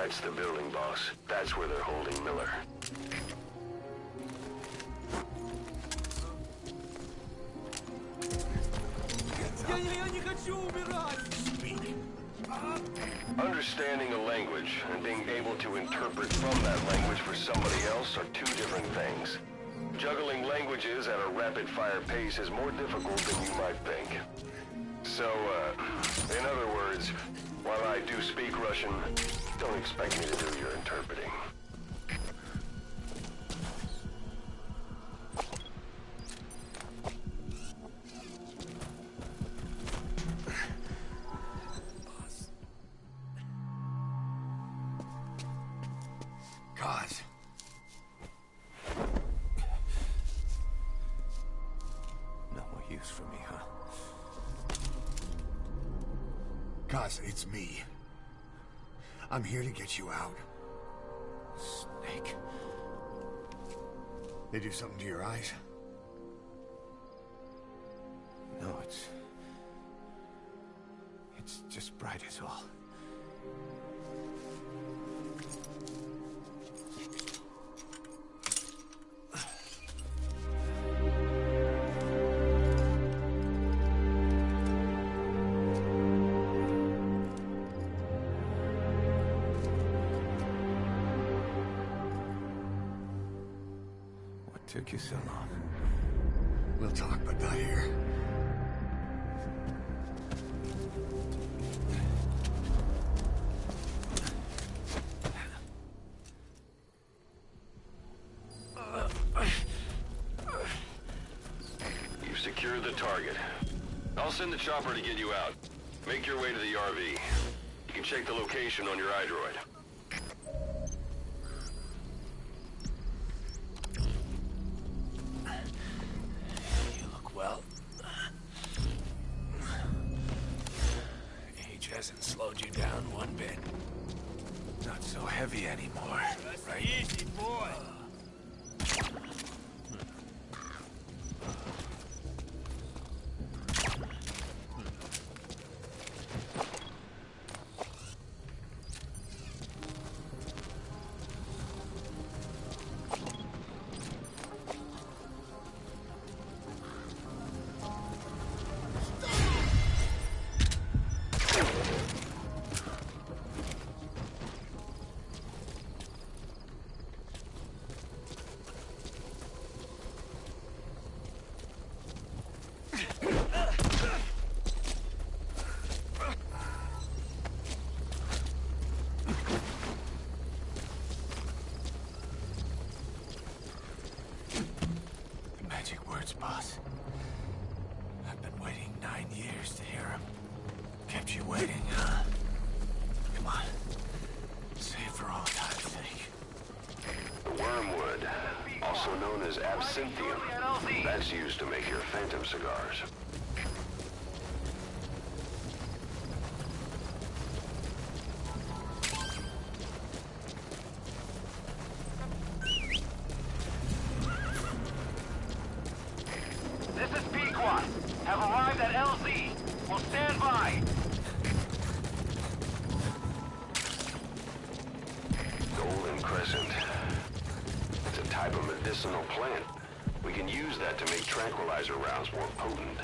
That's the building, boss. That's where they're holding Miller. Understanding a language and being able to interpret from that language for somebody else are two different things. Juggling languages at a rapid-fire pace is more difficult than you might think. So, in other words, while I do speak Russian, don't expect me to do your interpreting. Cause. No more use for me, huh? Cause, it's me. I'm here to get you out. Snake. They do something to your eyes? No, it's just bright as all. Took you so long. We'll talk, but not here. You've secured the target. I'll send the chopper to get you out. Make your way to the RV. You can check the location on your iDroid. Hasn't slowed you down one bit. Not so heavy anymore, right? Easy, boy. Boss. I've been waiting 9 years to hear him. Kept you waiting, huh? Come on. Say it for all time's sake. Wormwood, also known as absinthium. That's used to make your phantom cigars. Have arrived at LZ. We'll stand by. Golden Crescent. It's a type of medicinal plant. We can use that to make tranquilizer rounds more potent.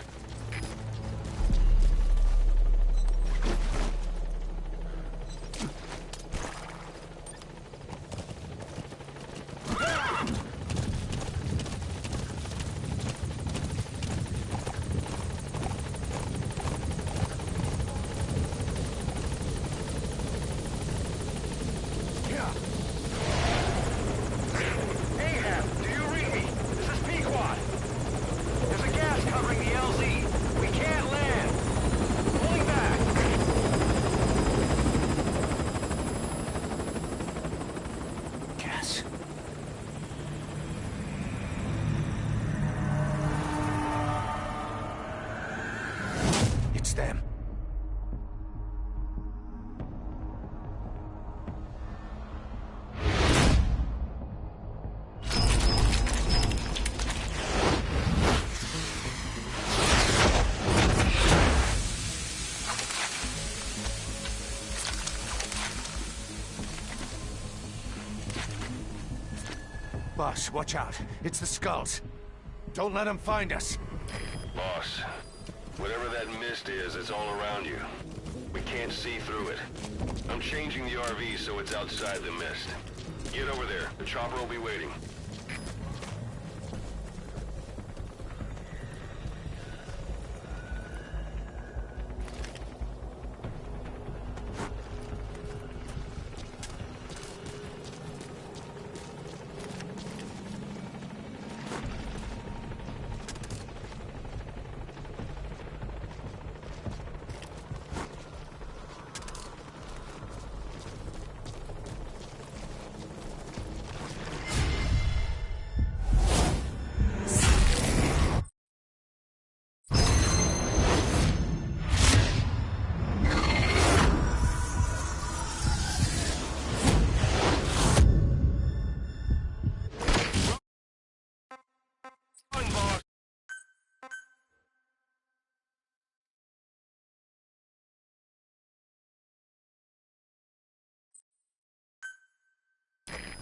Them. Boss, watch out. It's the skulls. Don't let them find us. Boss, whatever that mist is, it's all around you. We can't see through it. I'm changing the RV so it's outside the mist. Get over there. The chopper will be waiting.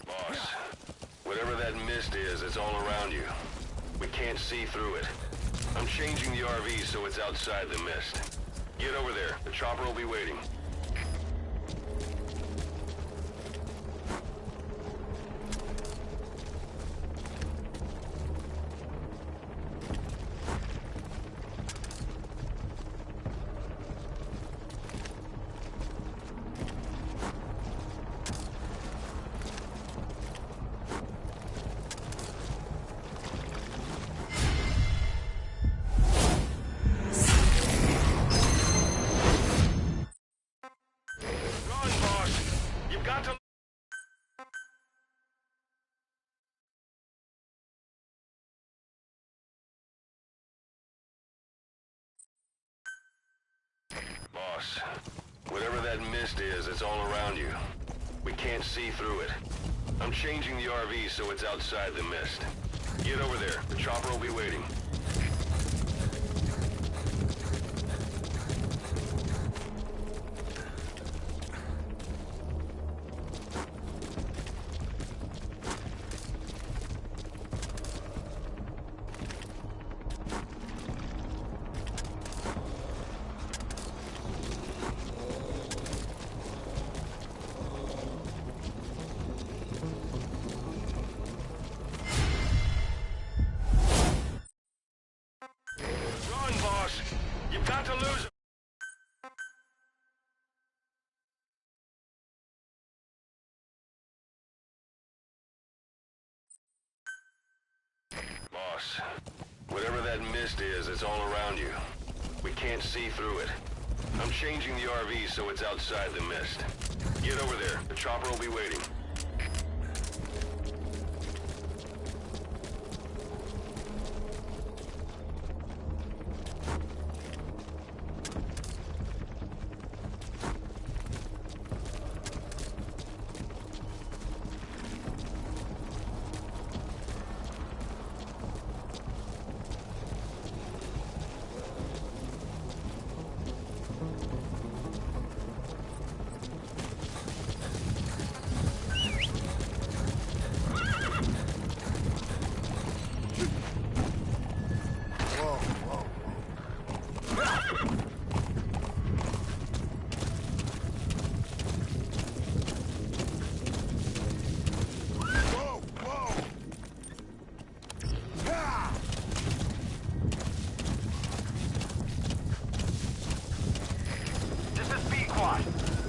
Boss, whatever that mist is, it's all around you. We can't see through it. I'm changing the RV so it's outside the mist. Get over there. The chopper will be waiting. Boss, whatever that mist is, it's all around you. We can't see through it. I'm changing the RV so it's outside the mist. Get over there. The chopper will be waiting. Got to lose. Boss, whatever that mist is, it's all around you. We can't see through it. I'm changing the RV so it's outside the mist. Get over there. The chopper will be waiting.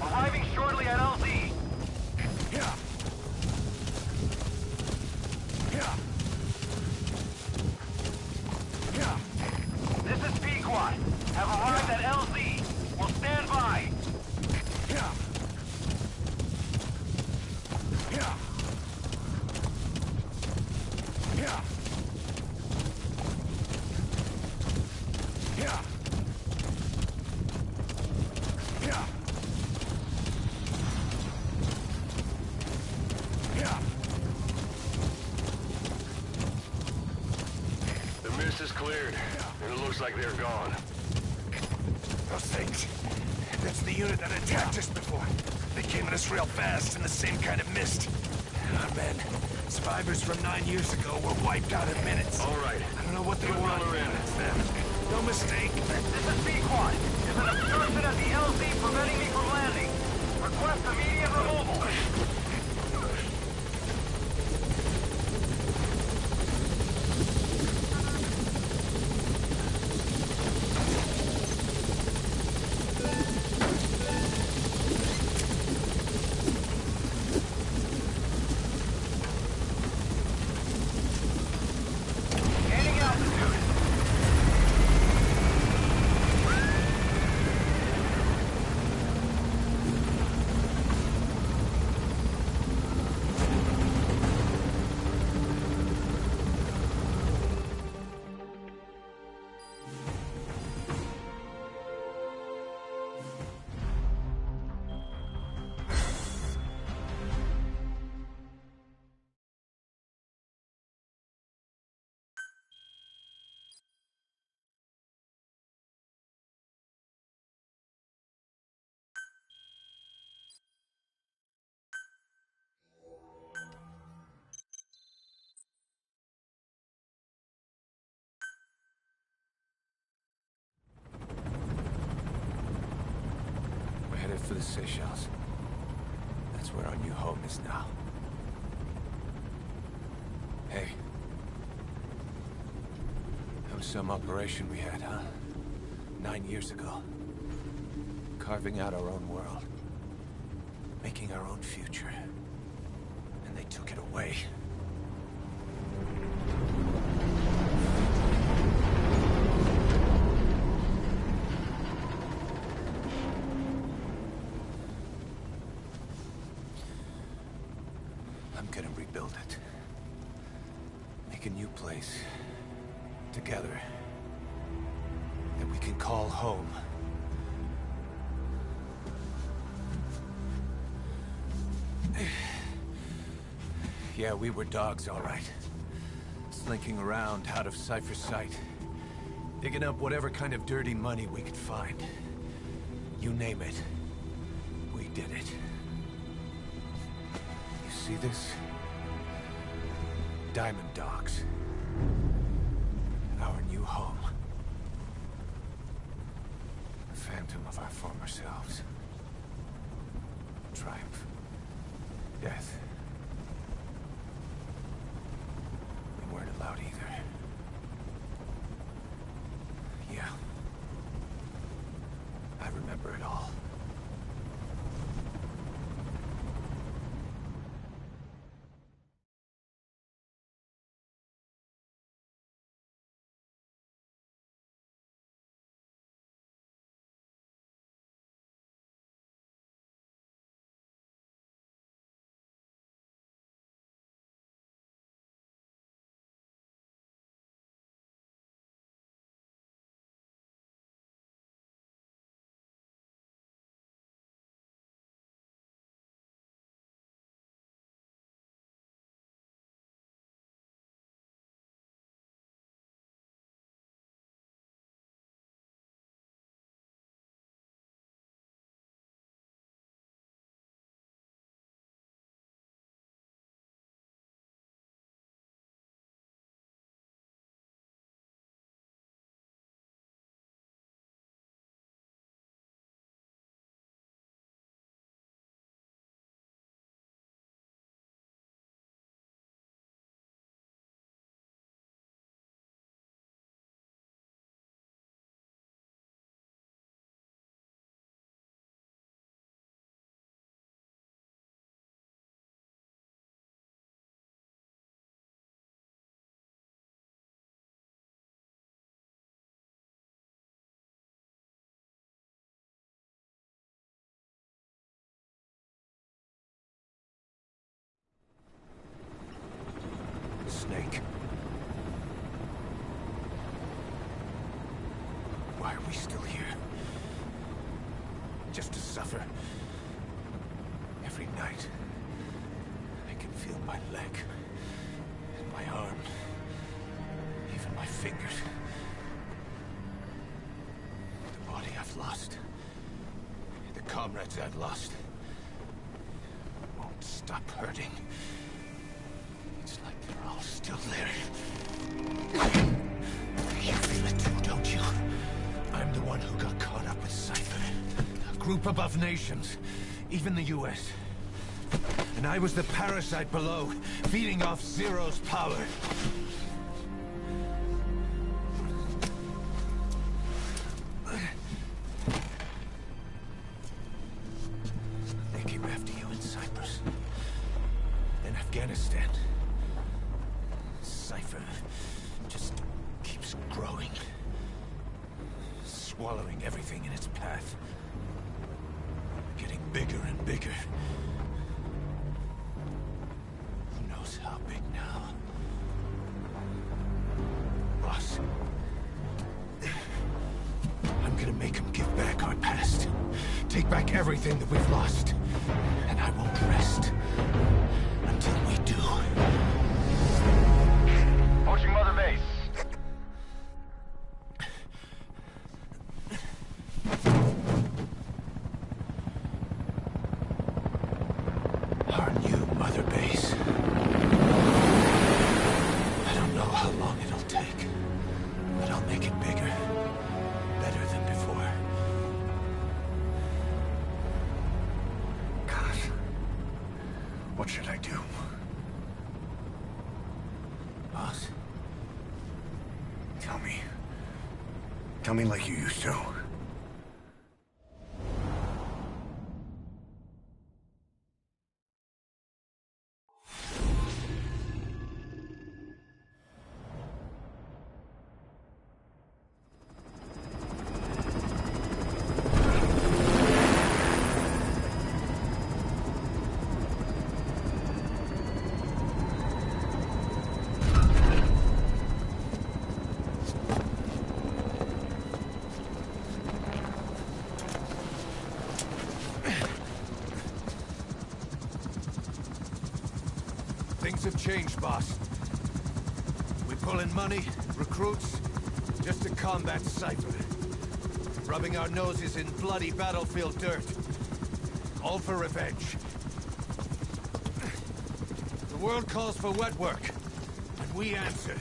Arriving shortly at LZ. This is Pequot. Have arrived at LZ. Will stand by. Is cleared, and it looks like they're gone. Those things. That's the unit that attacked us before. They came at us real fast in the same kind of mist. Oh, man. Survivors from 9 years ago were wiped out in minutes. All right. I don't know what they want. It's them. No mistake. This is Pequod. There's an obstruction at the LZ preventing me from landing. Request immediate removal. Gaining altitude. We're headed for the Seychelles. That's where our new home is now. Hey. That was some operation we had, huh? 9 years ago. Carving out our own world. Making our own future. And they took it away. I'm gonna rebuild it. Make a new place. Together. That we can call home. Yeah, we were dogs, all right. Slinking around out of Cypher's sight. Digging up whatever kind of dirty money we could find. You name it. We did it. You see this? Diamond Dogs. Our new home. A phantom of our former selves. Triumph. Death. We weren't allowed either. Yeah. I remember it all. Snake. Why are we still here? Just to suffer? Every night, I can feel my leg, and my arm, even my fingers. The body I've lost, the comrades I've lost, won't stop hurting. It's group above nations, even the US. And I was the parasite below, feeding off Zero's power. They came after you in Cyprus. In Afghanistan. Cypher just keeps growing. Swallowing everything in its path. Getting bigger and bigger. Who knows how big now? Boss. I'm gonna make him give back our past. Take back everything that we've lost. And I won't rest until we do. Approaching Mother Base. Our new Mother Base. I don't know how long it'll take, but I'll make it bigger. Better than before. God. What should I do? Boss? Tell me. Tell me like you used to. Things have changed, boss. We pull in money, recruits, just to combat Cypher. Rubbing our noses in bloody battlefield dirt. All for revenge. The world calls for wet work, and we answer.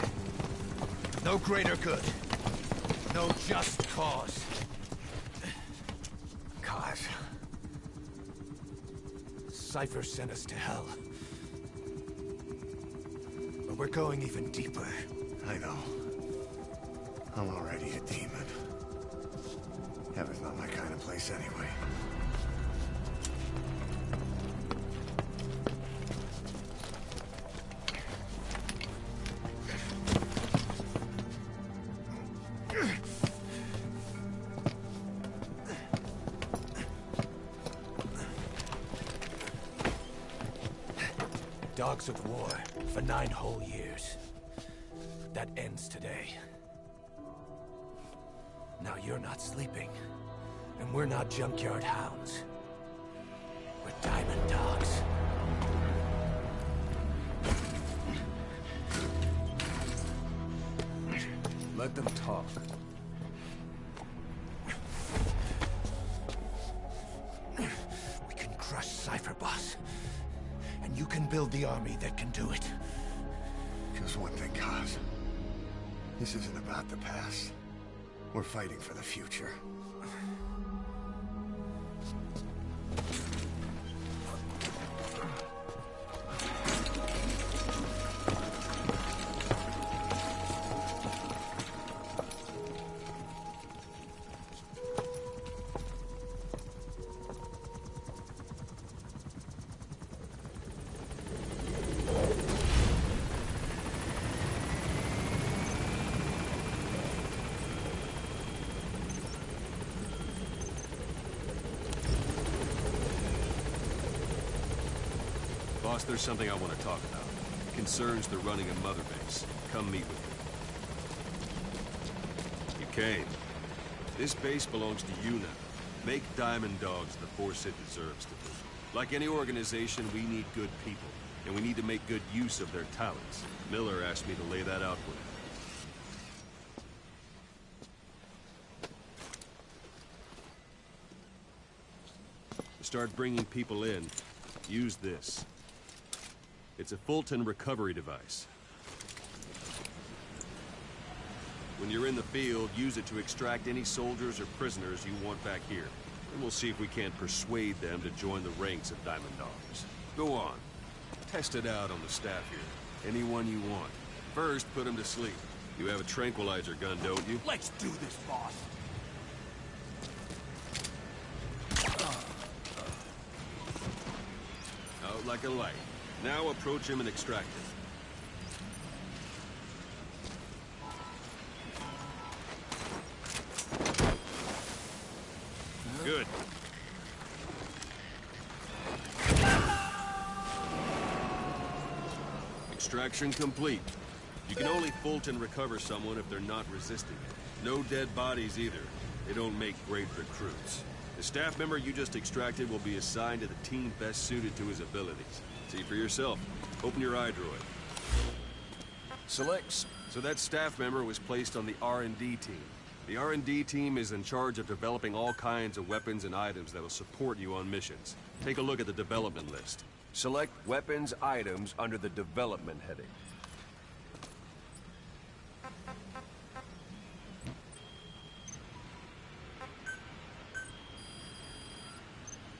No greater good. No just cause. Cause? Cypher sent us to hell. But we're going even deeper. I know. I'm already a demon. Heaven's not my kind of place anyway. Dogs of war for 9 whole years. That ends today. Now you're not sleeping, and we're not junkyard hounds. We're diamond dogs. Let them talk. We can crush Cypher, boss. And you can build the army that can do it. Just one thing, Kaz. This isn't about the past. We're fighting for the future. Boss, there's something I want to talk about. It concerns the running of Mother Base. Come meet with me. You came. This base belongs to you now. Make Diamond Dogs the force it deserves to be. Like any organization, we need good people, and we need to make good use of their talents. Miller asked me to lay that out with you. To start bringing people in, use this. It's a Fulton recovery device. When you're in the field, use it to extract any soldiers or prisoners you want back here. and we'll see if we can't persuade them to join the ranks of Diamond Dogs. Go on. Test it out on the staff here. Anyone you want. First, put him to sleep. You have a tranquilizer gun, don't you? Let's do this, boss. Out like a light. Now approach him and extract him. Good. Extraction complete. You can only Fulton recover someone if they're not resisting it. No dead bodies either. They don't make great recruits. The staff member you just extracted will be assigned to the team best suited to his abilities. See for yourself. Open your eye droid. Selects. So that staff member was placed on the R&D team. The R&D team is in charge of developing all kinds of weapons and items that will support you on missions. Take a look at the development list. Select weapons items under the development heading.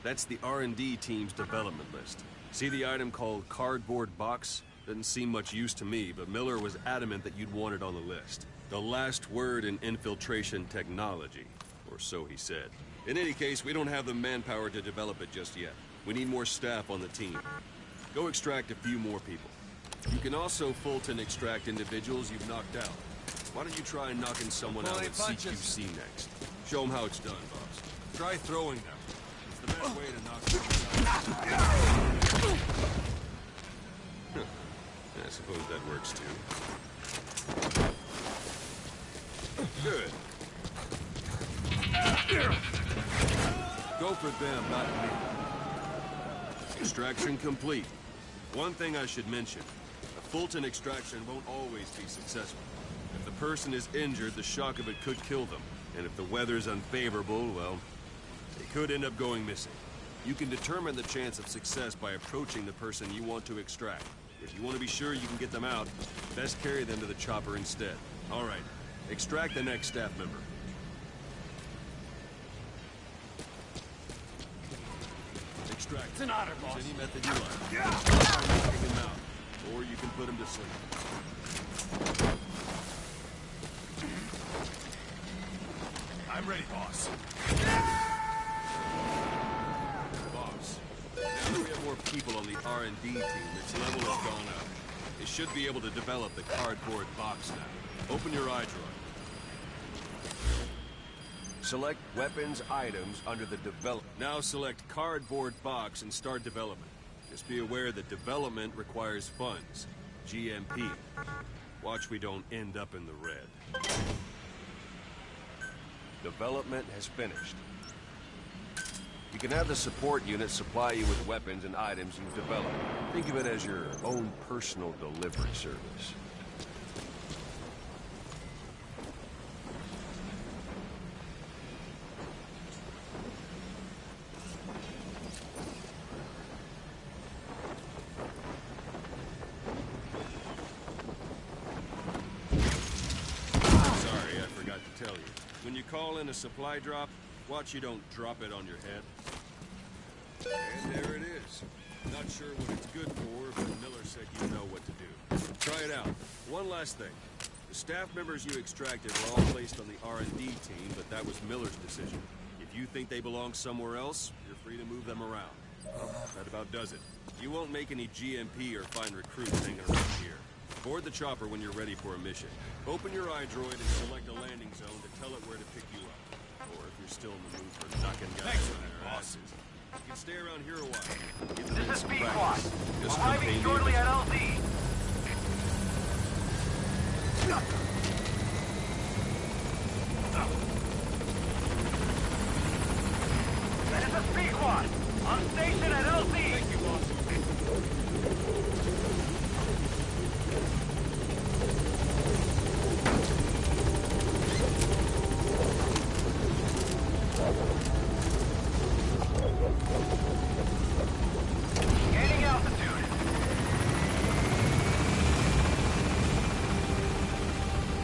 That's the R&D team's development list. See the item called cardboard box? Doesn't seem much use to me, but Miller was adamant that you'd want it on the list. The last word in infiltration technology, or so he said. In any case, we don't have the manpower to develop it just yet. We need more staff on the team. Go extract a few more people. You can also Fulton extract individuals you've knocked out. Why don't you try knocking someone out at CQC next? Show them how it's done, boss. Try throwing them. It's the best way to knock someone out. I suppose that works too. Good. Go for them, not me. Extraction complete. One thing I should mention. A Fulton extraction won't always be successful. If the person is injured, the shock of it could kill them. And if the weather's unfavorable, well, they could end up going missing. You can determine the chance of success by approaching the person you want to extract. If you want to be sure you can get them out, best carry them to the chopper instead. All right. Extract the next staff member. Extract. It's an honor, boss. Use any method you like. Knocking him out, or you can put him to sleep. I'm ready, boss. Boss. Now that we have more people on the R&D team, its level has gone up. They should be able to develop the cardboard box now. Open your eye droid. Select weapons items under the develop. Now select cardboard box and start development. Just be aware that development requires funds. GMP. Watch we don't end up in the red. Development has finished. You can have the support unit supply you with weapons and items you've developed. Think of it as your own personal delivery service. When you call in a supply drop, watch you don't drop it on your head. And there it is. Not sure what it's good for, but Miller said you know what to do. Try it out. One last thing. The staff members you extracted were all placed on the R&D team, but that was Miller's decision. If you think they belong somewhere else, you're free to move them around. Well, that about does it. You won't make any GMP or find recruits hanging around here. Board the chopper when you're ready for a mission. Open your eye droid and select a landing zone to tell it where to pick you up. Or if you're still in the mood for knocking guys on their asses, you can stay around here a while. Get This is some B-Quad. practice. Arriving shortly at LZ. This is B-Quad. On station at LZ. Thank you, boss. Gaining altitude. 1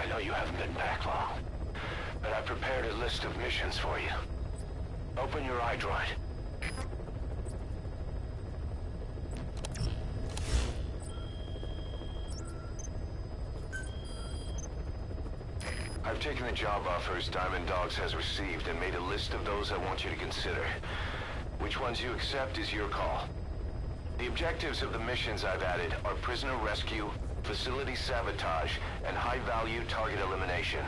I know you haven't been back long, but I prepared a list of missions for you. Open your iDroid. I've taken the job offers Diamond Dogs has received and made a list of those I want you to consider. Which ones you accept is your call. The objectives of the missions I've added are prisoner rescue, facility sabotage, and high-value target elimination.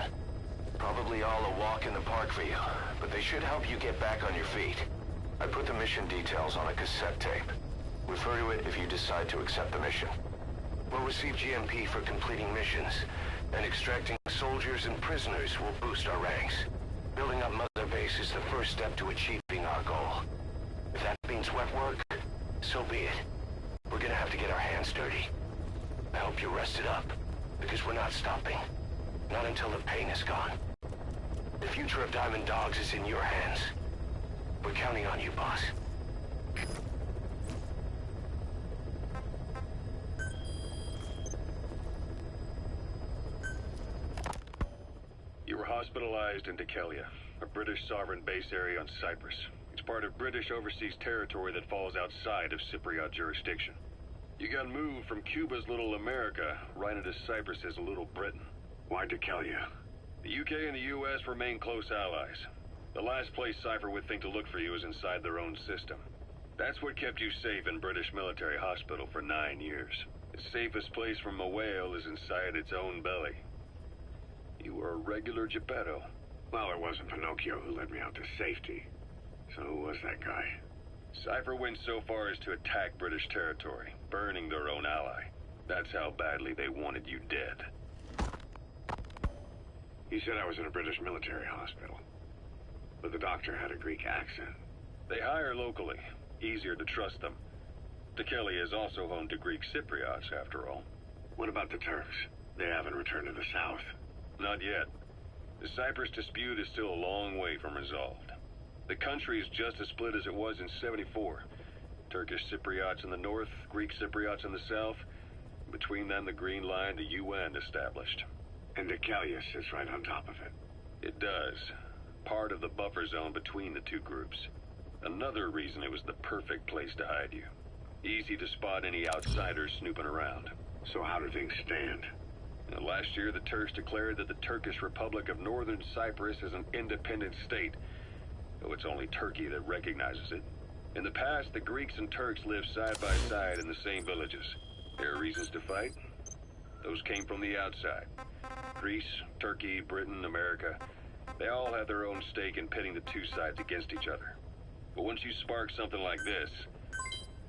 Probably all a walk in the park for you, but they should help you get back on your feet. I put the mission details on a cassette tape. Refer to it if you decide to accept the mission. We'll receive GMP for completing missions, and extracting soldiers and prisoners will boost our ranks. Building up Mother Base is the first step to achieving our goal. If that means wet work, so be it. We're gonna have to get our hands dirty. I hope you're rested up, because we're not stopping. Not until the pain is gone. The future of Diamond Dogs is in your hands. We're counting on you, boss. You were hospitalized in Dekelia, a British sovereign base area on Cyprus. It's part of British overseas territory that falls outside of Cypriot jurisdiction. You got moved from Cuba's Little America right into Cyprus's Little Britain. Why Dekelia? The UK and the US remain close allies. The last place Cypher would think to look for you is inside their own system. That's what kept you safe in British military hospital for 9 years. The safest place from a whale is inside its own belly. You were a regular Geppetto. Well, it wasn't Pinocchio who led me out to safety. So who was that guy? Cypher went so far as to attack British territory, burning their own ally. That's how badly they wanted you dead. He said I was in a British military hospital. But the doctor had a Greek accent. They hire locally. Easier to trust them. Dekelia is also home to Greek Cypriots, after all. What about the Turks? They haven't returned to the south. Not yet. The Cyprus dispute is still a long way from resolved. The country is just as split as it was in '74. Turkish Cypriots in the north, Greek Cypriots in the south. Between them, the Green Line, the UN established. And Dekelia sits right on top of it. It does. Part of the buffer zone between the two groups. Another reason it was the perfect place to hide you. Easy to spot any outsiders snooping around. So how do things stand? Last year, the Turks declared that the Turkish Republic of Northern Cyprus is an independent state, though it's only Turkey that recognizes it. In the past, the Greeks and Turks lived side by side in the same villages. There are reasons to fight. Those came from the outside. Greece, Turkey, Britain, America, they all have their own stake in pitting the two sides against each other. But once you spark something like this,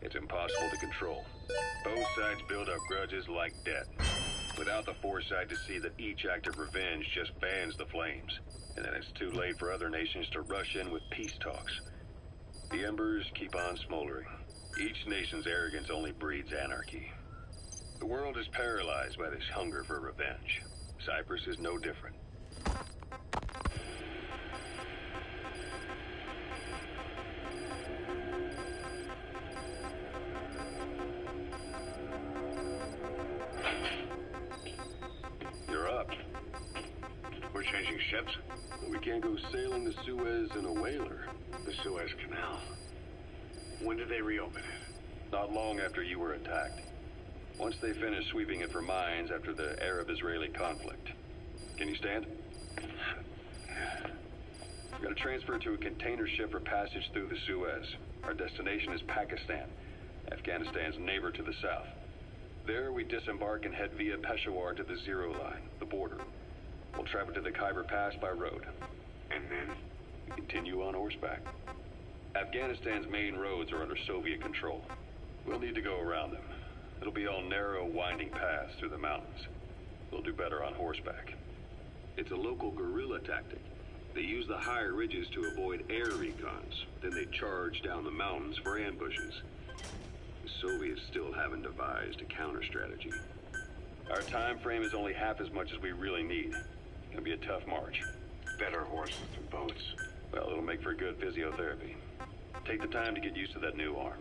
it's impossible to control. Both sides build up grudges like debt, without the foresight to see that each act of revenge just fans the flames. And then it's too late for other nations to rush in with peace talks. The embers keep on smoldering. Each nation's arrogance only breeds anarchy. The world is paralyzed by this hunger for revenge. Cyprus is no different. You're up. We're changing ships? We can't go sailing the Suez in a whaler. The Suez Canal. When did they reopen it? Not long after you were attacked. Once they finished sweeping it for mines after the Arab-Israeli conflict. Can you stand? We're going to transfer to a container ship for passage through the Suez. Our destination is Pakistan, Afghanistan's neighbor to the south. There, we disembark and head via Peshawar to the Zero Line, the border. We'll travel to the Khyber Pass by road. And then? We continue on horseback. Afghanistan's main roads are under Soviet control. We'll need to go around them. It'll be all narrow, winding paths through the mountains. We'll do better on horseback. It's a local guerrilla tactic. They use the higher ridges to avoid air recons. Then they charge down the mountains for ambushes. The Soviets still haven't devised a counter-strategy. Our time frame is only half as much as we really need. It'll be a tough march. Better horses than boats. Well, it'll make for good physiotherapy. Take the time to get used to that new arm.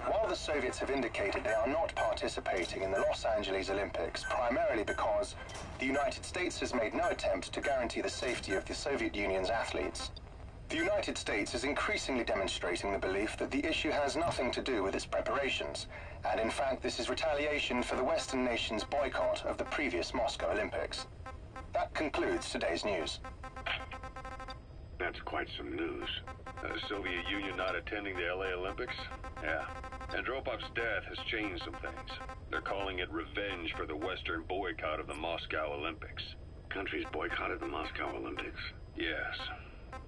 While the Soviets have indicated they are not participating in the Los Angeles Olympics, primarily because the United States has made no attempt to guarantee the safety of the Soviet Union's athletes, the United States is increasingly demonstrating the belief that the issue has nothing to do with its preparations, and in fact this is retaliation for the Western nations' boycott of the previous Moscow Olympics. That concludes today's news. That's quite some news. The Soviet Union not attending the LA Olympics? Yeah. Andropov's death has changed some things. They're calling it revenge for the Western boycott of the Moscow Olympics. Countries boycotted the Moscow Olympics? Yes.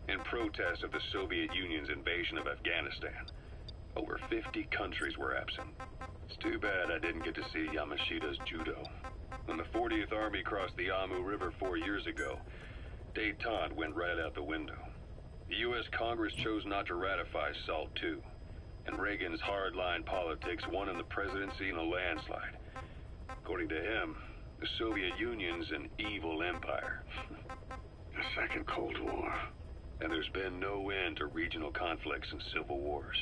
In protest of the Soviet Union's invasion of Afghanistan. Over 50 countries were absent. It's too bad I didn't get to see Yamashita's judo. When the 40th Army crossed the Amu River 4 years ago, détente went right out the window. The U.S. Congress chose not to ratify SALT II, and Reagan's hardline politics won in the presidency in a landslide. According to him, the Soviet Union's an evil empire. A second Cold War. And there's been no end to regional conflicts and civil wars.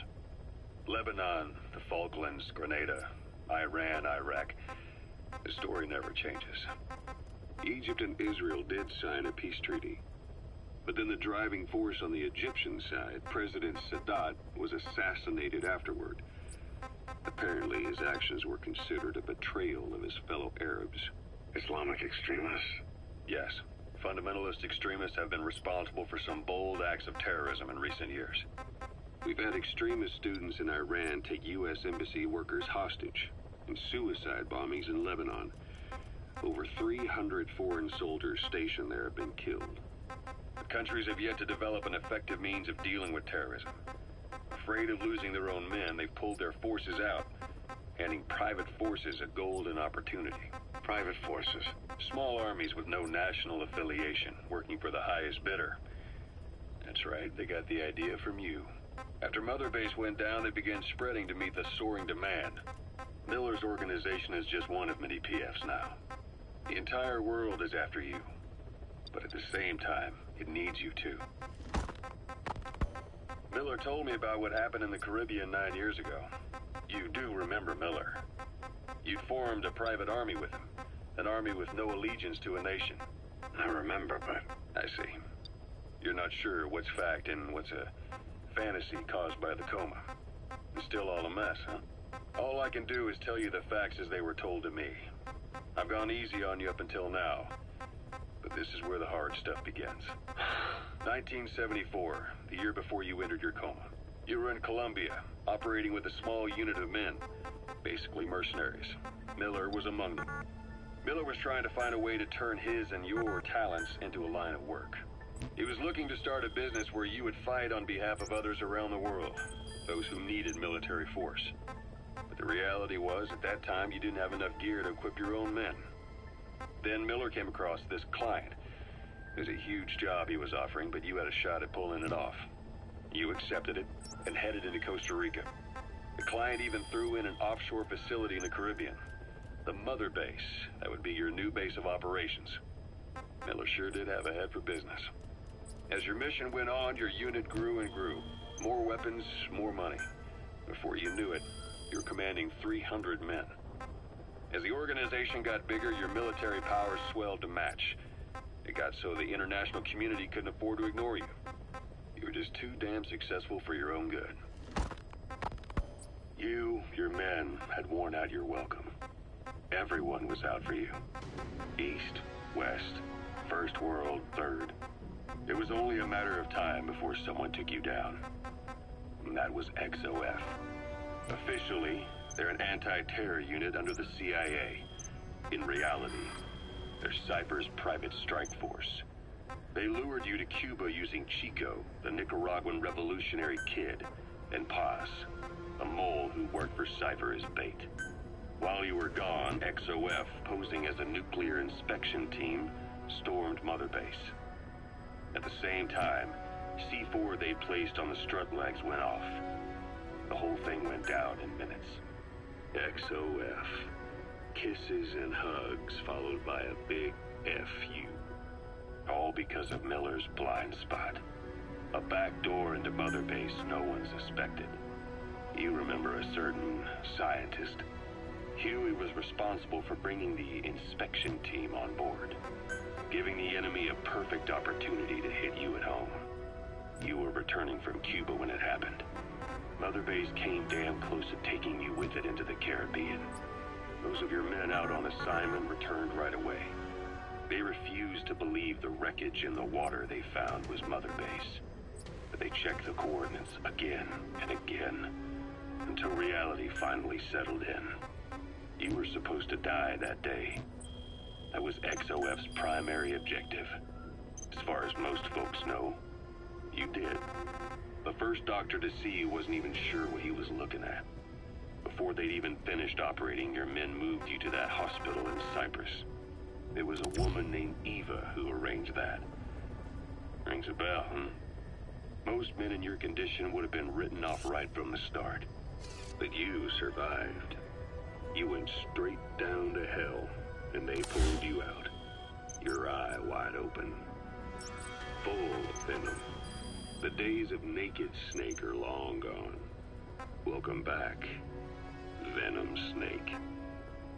Lebanon, the Falklands, Grenada, Iran, Iraq. The story never changes. Egypt and Israel did sign a peace treaty. But then the driving force on the Egyptian side, President Sadat, was assassinated afterward. Apparently his actions were considered a betrayal of his fellow Arabs. Islamic extremists? Yes. Fundamentalist extremists have been responsible for some bold acts of terrorism in recent years. We've had extremist students in Iran take U.S. embassy workers hostage, and suicide bombings in Lebanon. Over 300 foreign soldiers stationed there have been killed. The countries have yet to develop an effective means of dealing with terrorism. Afraid of losing their own men, they've pulled their forces out, handing private forces a golden opportunity. Private forces? Small armies with no national affiliation, working for the highest bidder. That's right, they got the idea from you. After Mother Base went down, they began spreading to meet the soaring demand. Miller's organization is just one of many PFs now. The entire world is after you. But at the same time, it needs you too. Miller told me about what happened in the Caribbean 9 years ago. You do remember Miller. You'd formed a private army with him. An army with no allegiance to a nation. I remember, but... I see. You're not sure what's fact and what's a fantasy caused by the coma. It's still all a mess, huh? All I can do is tell you the facts as they were told to me. I've gone easy on you up until now, but this is where the hard stuff begins. 1974, the year before you entered your coma. You were in Colombia, operating with a small unit of men, basically mercenaries. Miller was among them. Miller was trying to find a way to turn his and your talents into a line of work. He was looking to start a business where you would fight on behalf of others around the world, those who needed military force. But the reality was, at that time, you didn't have enough gear to equip your own men. Then Miller came across this client. It was a huge job he was offering, but you had a shot at pulling it off. You accepted it and headed into Costa Rica. The client even threw in an offshore facility in the Caribbean. The Mother Base, that would be your new base of operations. Miller sure did have a head for business. As your mission went on, your unit grew and grew. More weapons, more money. Before you knew it, you were commanding 300 men. As the organization got bigger, your military powers swelled to match. It got so the international community couldn't afford to ignore you. You were just too damn successful for your own good. You, your men, had worn out your welcome. Everyone was out for you. East, West, First World, Third. It was only a matter of time before someone took you down. And that was XOF. Officially, they're an anti-terror unit under the CIA. In reality, they're Cypher's private strike force. They lured you to Cuba using Chico, the Nicaraguan revolutionary kid, and Paz, a mole who worked for Cypher as bait. While you were gone, XOF, posing as a nuclear inspection team, stormed Mother Base. At the same time, C4 they placed on the strut legs went off. The whole thing went down in minutes. XOF. Kisses and hugs followed by a big FU. All because of Miller's blind spot. A back door into Mother Base no one suspected. You remember a certain scientist. Huey was responsible for bringing the inspection team on board, giving the enemy a perfect opportunity to hit you at home. You were returning from Cuba when it happened. Mother Base came damn close to taking you with it into the Caribbean. Those of your men out on assignment returned right away. They refused to believe the wreckage in the water they found was Mother Base. But they checked the coordinates again and again, until reality finally settled in. You were supposed to die that day. That was XOF's primary objective. As far as most folks know, you did. The first doctor to see you wasn't even sure what he was looking at. Before they'd even finished operating, your men moved you to that hospital in Cyprus. There was a woman named Eva who arranged that. Rings a bell, Most men in your condition would have been written off right from the start. But you survived. You went straight down to hell, and they pulled you out. Your eye wide open. Full of venom. The days of naked Snake are long gone. Welcome back, Venom Snake.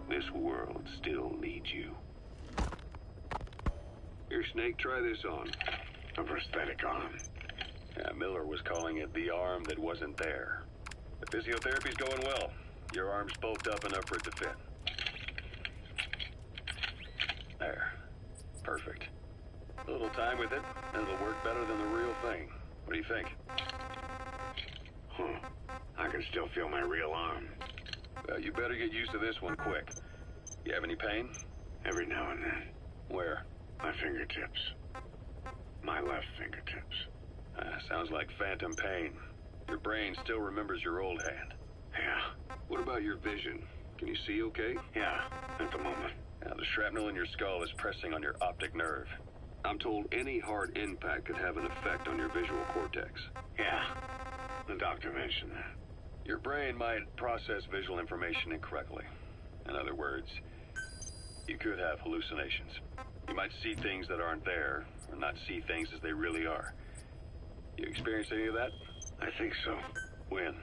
This world still needs you. Here, Snake, try this on. A prosthetic arm. Yeah, Miller was calling it the arm that wasn't there. The physiotherapy's going well. Your arm's bulked up enough for it to fit. There. Perfect. A little time with it, and it'll work better than the real thing. What do you think? I can still feel my real arm. You better get used to this one quick. You have any pain? Every now and then. Where? My fingertips. My left fingertips. Sounds like phantom pain. Your brain still remembers your old hand. Yeah. What about your vision? Can you see okay? Yeah, at the moment. Now, the shrapnel in your skull is pressing on your optic nerve. I'm told any hard impact could have an effect on your visual cortex. Yeah, the doctor mentioned that. Your brain might process visual information incorrectly. In other words, you could have hallucinations. You might see things that aren't there, or not see things as they really are. You experienced any of that? I think so. When?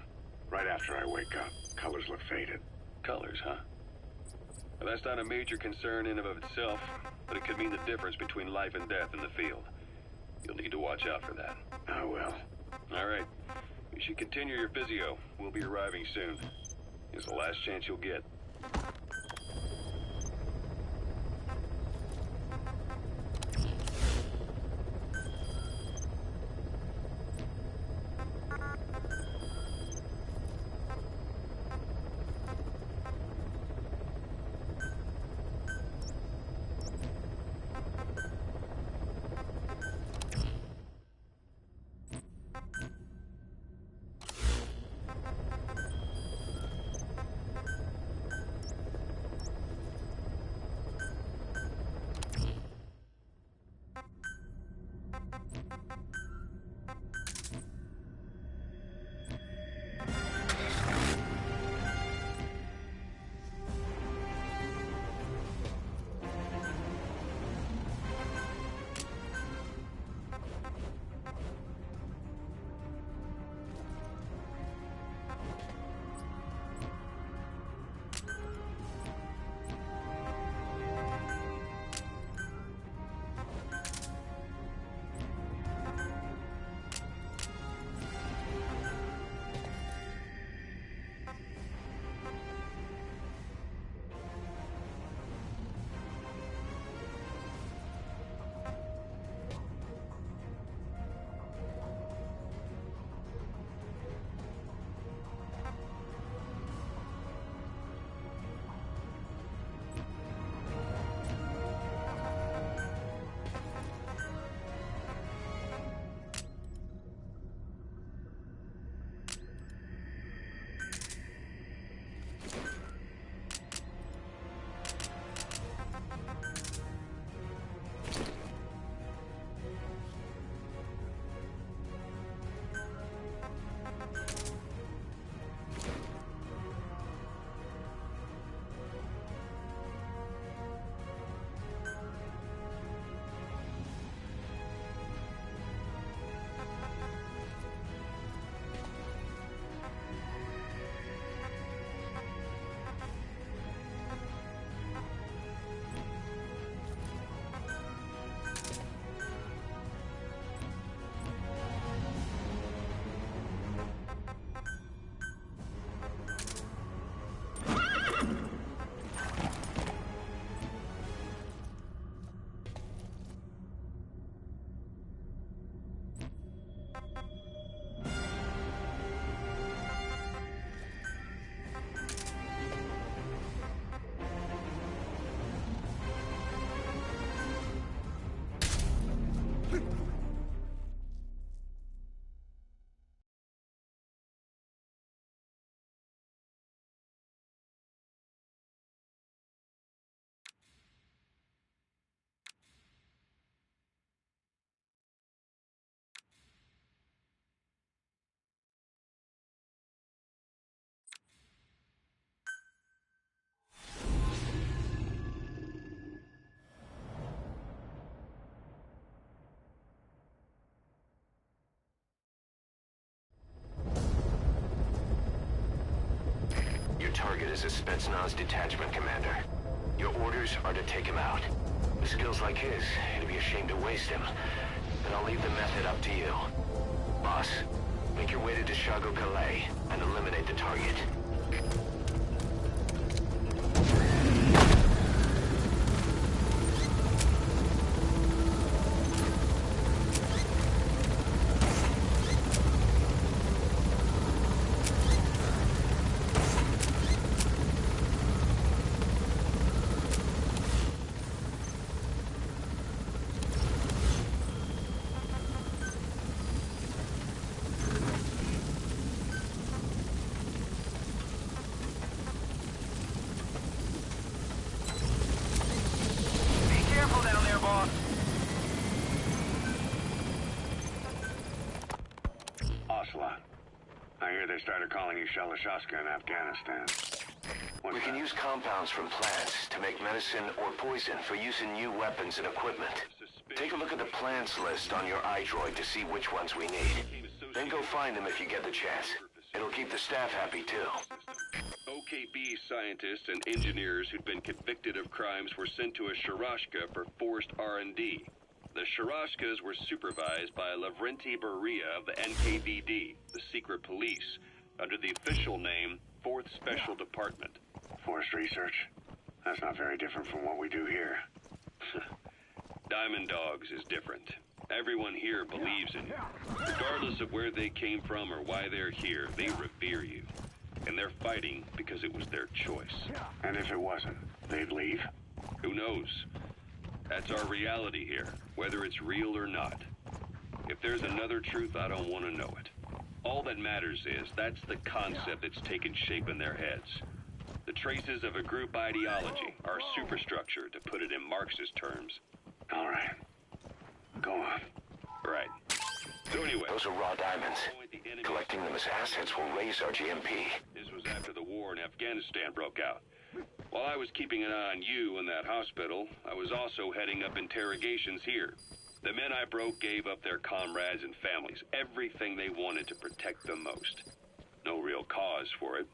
Right after I wake up. Colors look faded. Colors, huh? Well, that's not a major concern in and of itself, but it could mean the difference between life and death in the field. You'll need to watch out for that. I will. All right. You should continue your physio. We'll be arriving soon. It's the last chance you'll get. target is a Spetsnaz detachment commander. Your orders are to take him out. With skills like his, it'd be a shame to waste him. But I'll leave the method up to you. Boss, make your way to Deshago Calais and eliminate the target. I hear they started calling you Shalashaska in Afghanistan. We can use compounds from plants to make medicine or poison for use in new weapons and equipment. Take a look at the plants list on your iDroid to see which ones we need. Then go find them if you get the chance. It'll keep the staff happy, too. OKB scientists and engineers who'd been convicted of crimes were sent to a Sharashka for forced R&D. The Sharashkas were supervised by Lavrenti Beria of the NKVD, the secret police, under the official name 4th Special Department. Forced research? That's not very different from what we do here. Diamond Dogs is different. Everyone here believes in you. Regardless of where they came from or why they're here, they revere you. And they're fighting because it was their choice. And if it wasn't, they'd leave? Who knows? That's our reality here, whether it's real or not. If there's another truth, I don't want to know it. All that matters is that's the concept that's taken shape in their heads. The traces of a group ideology, our superstructure, to put it in Marxist terms. All right. Go on. Right. So anyway... Those are raw diamonds. Collecting them as assets will raise our GMP. This was after the war in Afghanistan broke out. While I was keeping an eye on you in that hospital, I was also heading up interrogations here. The men I broke gave up their comrades and families, everything they wanted to protect them most. No real cause for it.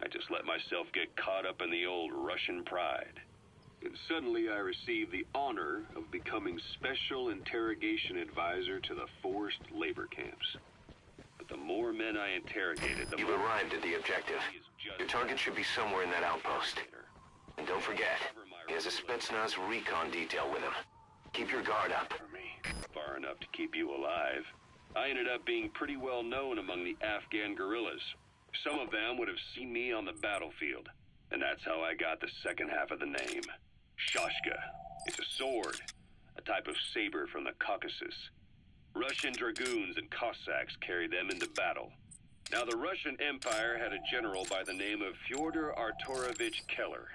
I just let myself get caught up in the old Russian pride. And suddenly I received the honor of becoming Special Interrogation Advisor to the forced labor camps. But the more men I interrogated, the You've arrived at the objective. Your target should be somewhere in that outpost. And don't forget, he has a Spetsnaz recon detail with him. Keep your guard up. Far enough to keep you alive. I ended up being pretty well known among the Afghan guerrillas. Some of them would have seen me on the battlefield. And that's how I got the second half of the name. Shashka. It's a sword. A type of saber from the Caucasus. Russian dragoons and Cossacks carried them into battle. Now, the Russian Empire had a general by the name of Fyodor Arturovich Keller.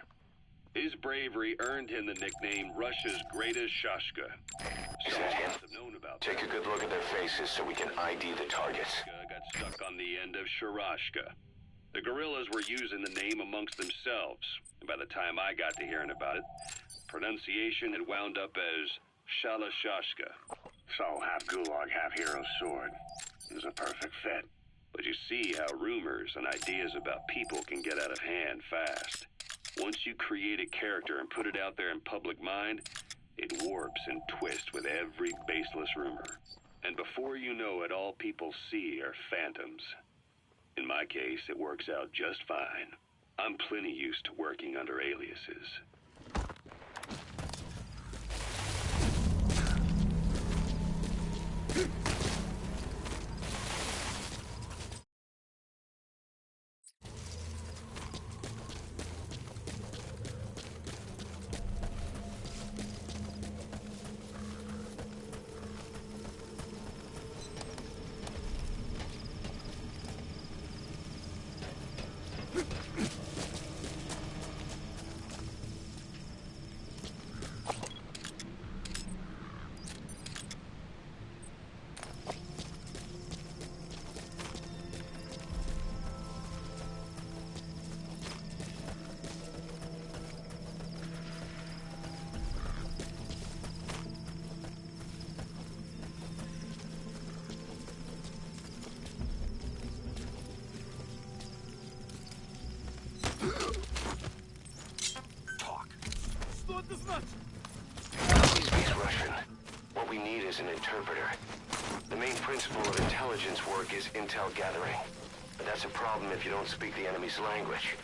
His bravery earned him the nickname Russia's Greatest Shashka. Is that him? Take a good look at their faces so we can ID the targets. Got stuck on the end of Sharashka. The guerrillas were using the name amongst themselves, and by the time I got to hearing about it, pronunciation had wound up as Shalashashka. So, half gulag, half hero's sword. It was a perfect fit. But you see how rumors and ideas about people can get out of hand fast. Once you create a character and put it out there in public mind, it warps and twists with every baseless rumor. And before you know it, all people see are phantoms. In my case, it works out just fine. I'm plenty used to working under aliases. we need is an interpreter. The main principle of intelligence work is intel gathering. But that's a problem if you don't speak the enemy's language.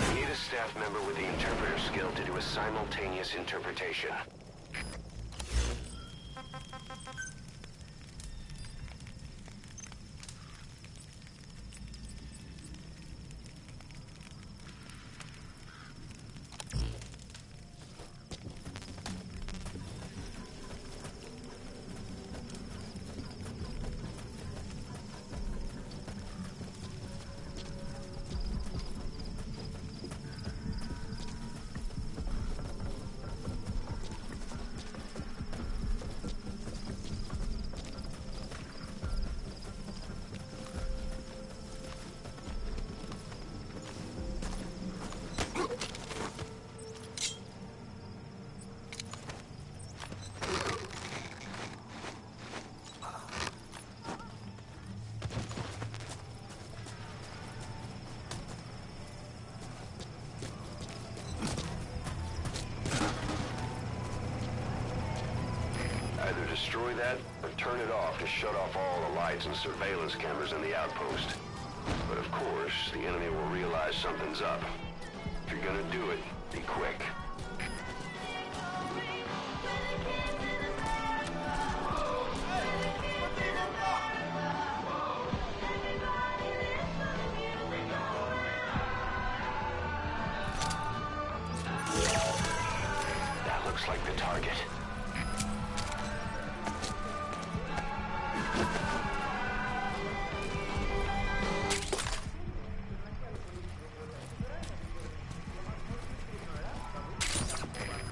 We need a staff member with the interpreter skill to do a simultaneous interpretation. Either destroy that, or turn it off to shut off all the lights and surveillance cameras in the outpost. But of course, the enemy will realize something's up. If you're gonna do it, be quick. That looks like the target.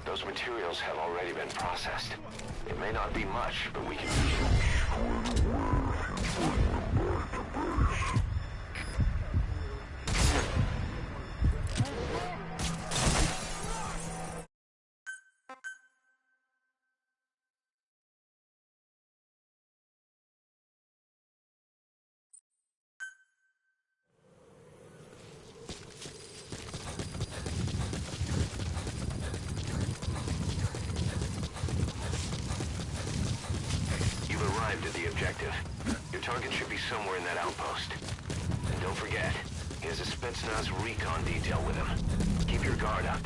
Those materials have already been processed. It may not be much, but we can... Arrived at the objective. Your target should be somewhere in that outpost. And don't forget, he has a Spetsnaz recon detail with him. Keep your guard up.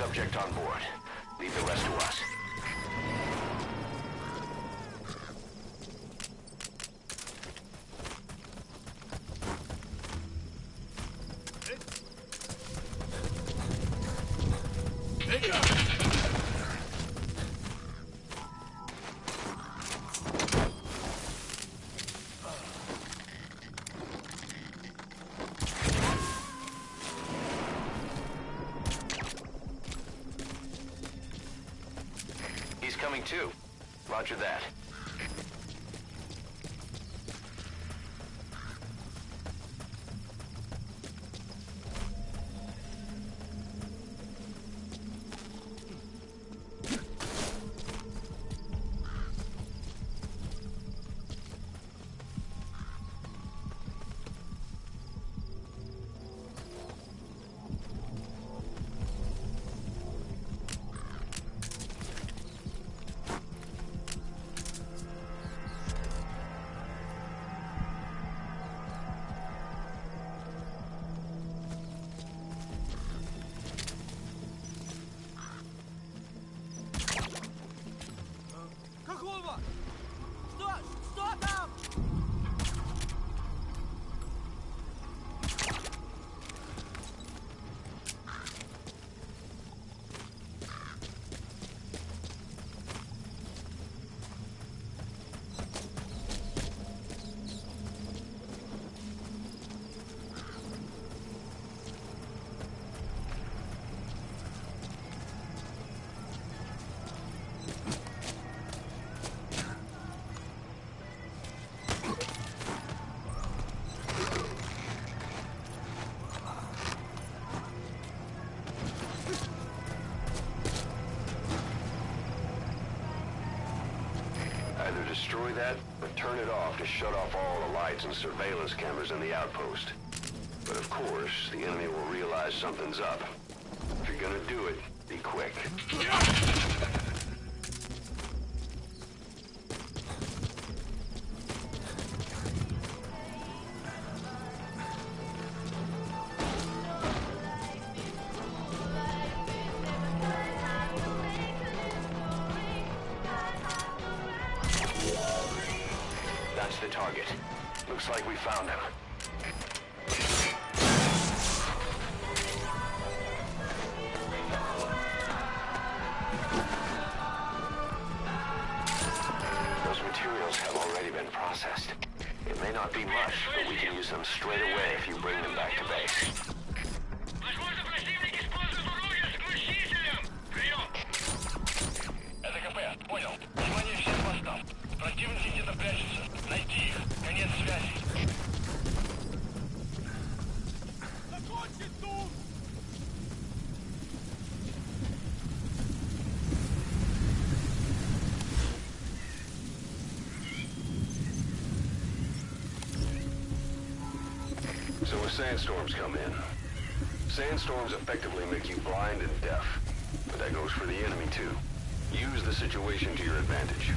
Subject on board. Leave the rest to us. coming too. Roger that. Either destroy that, or turn it off to shut off all the lights and surveillance cameras in the outpost. But of course, the enemy will realize something's up. If you're gonna do it, be quick. That's the target. Looks like we found him. Those materials have already been processed. It may not be much, but we can use them straight away if you bring them back to base. So when sandstorms come in, sandstorms effectively make you blind and deaf. But that goes for the enemy too. Use the situation to your advantage.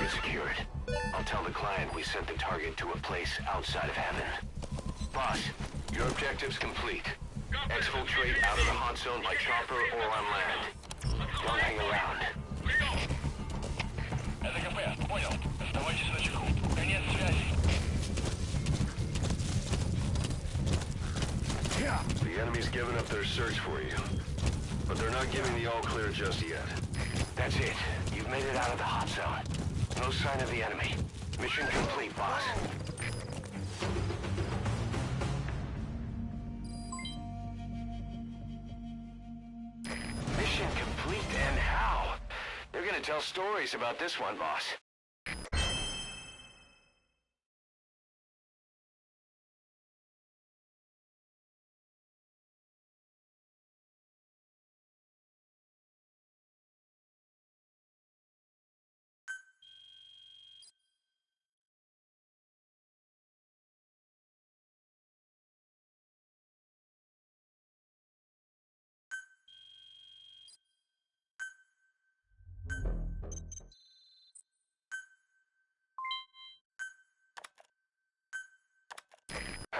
Secured. I'll tell the client we sent the target to a place outside of heaven. Boss, your objective's complete. Exfiltrate out of the hot zone by chopper or on land. Don't hang around. The enemy's given up their search for you, but they're not giving the all-clear just yet. That's it. You've made it out of the hot zone. No sign of the enemy. Mission complete, boss. to tell stories about this one, boss.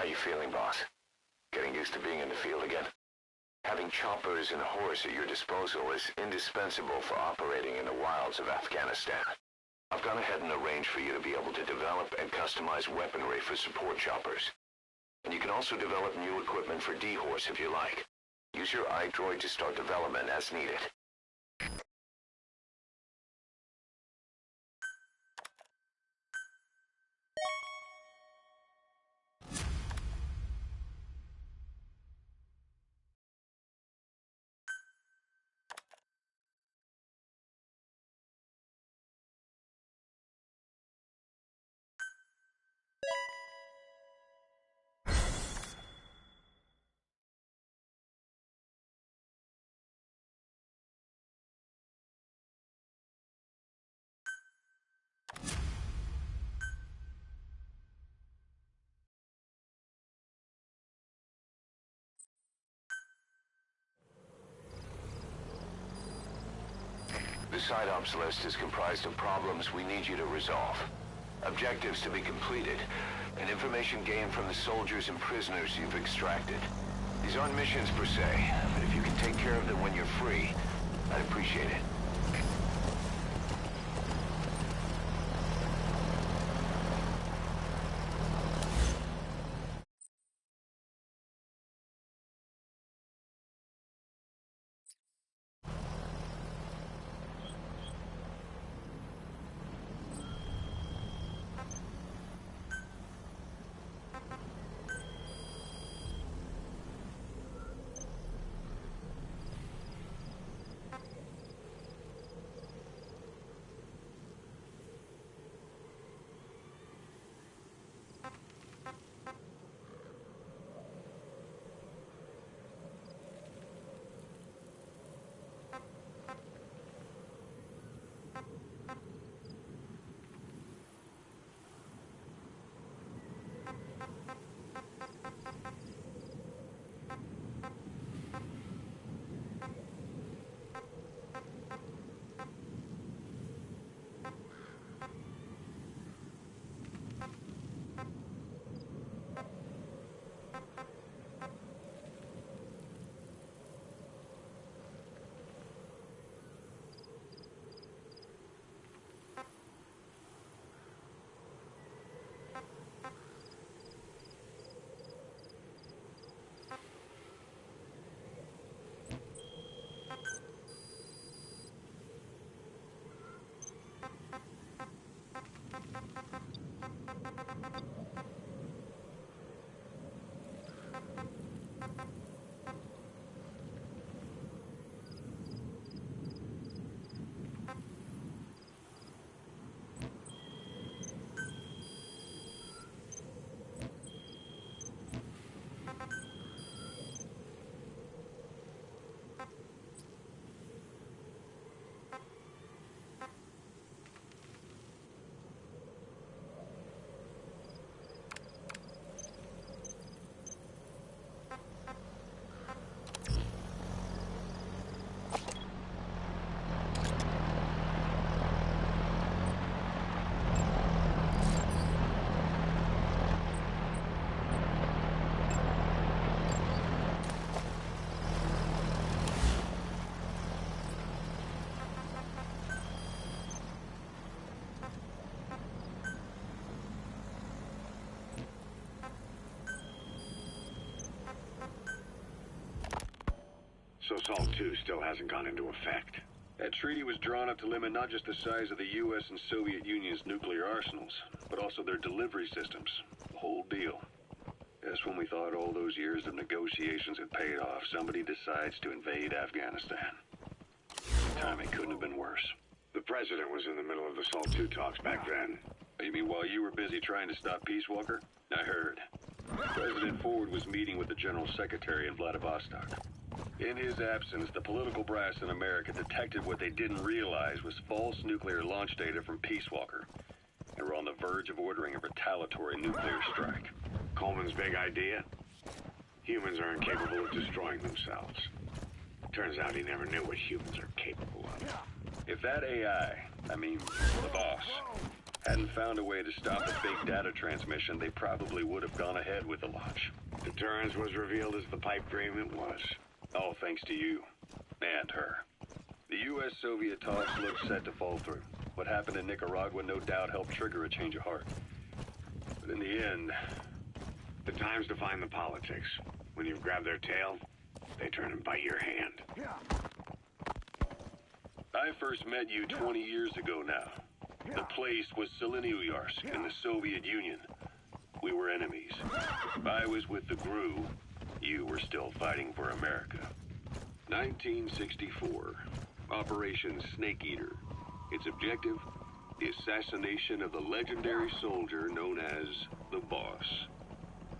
How you feeling, boss? Getting used to being in the field again? Having choppers and a horse at your disposal is indispensable for operating in the wilds of Afghanistan. I've gone ahead and arranged for you to be able to develop and customize weaponry for support choppers. And you can also develop new equipment for D-Horse if you like. Use your iDroid to start development as needed. The side ops list is comprised of problems we need you to resolve, objectives to be completed, and information gained from the soldiers and prisoners you've extracted. These aren't missions per se, but if you can take care of them when you're free, I'd appreciate it. So SALT 2 still hasn't gone into effect. That treaty was drawn up to limit not just the size of the U.S. and Soviet Union's nuclear arsenals, but also their delivery systems. The whole deal. Just when we thought all those years of negotiations had paid off, somebody decides to invade Afghanistan. Timing couldn't have been worse. The President was in the middle of the SALT II talks back then. You mean while you were busy trying to stop Peace Walker? I heard. President Ford was meeting with the General Secretary in Vladivostok. In his absence, the political brass in America detected what they didn't realize was false nuclear launch data from Peace Walker. They were on the verge of ordering a retaliatory nuclear strike. Coleman's big idea? Humans are incapable of destroying themselves. Turns out he never knew what humans are capable of. If that AI, I mean, the boss, hadn't found a way to stop the fake data transmission, they probably would have gone ahead with the launch. Deterrence was revealed as the pipe dream it was. All thanks to you. And her. The U.S.-Soviet talks looked set to fall through. What happened in Nicaragua no doubt helped trigger a change of heart. But in the end... The time's to find the politics. When you've grabbed their tail, they turn and bite your hand. I first met you 20 years ago now. The place was Selenouyarsk in the Soviet Union. We were enemies. I was with the GRU. You were still fighting for America. 1964. Operation Snake Eater. Its objective? The assassination of the legendary soldier known as the Boss.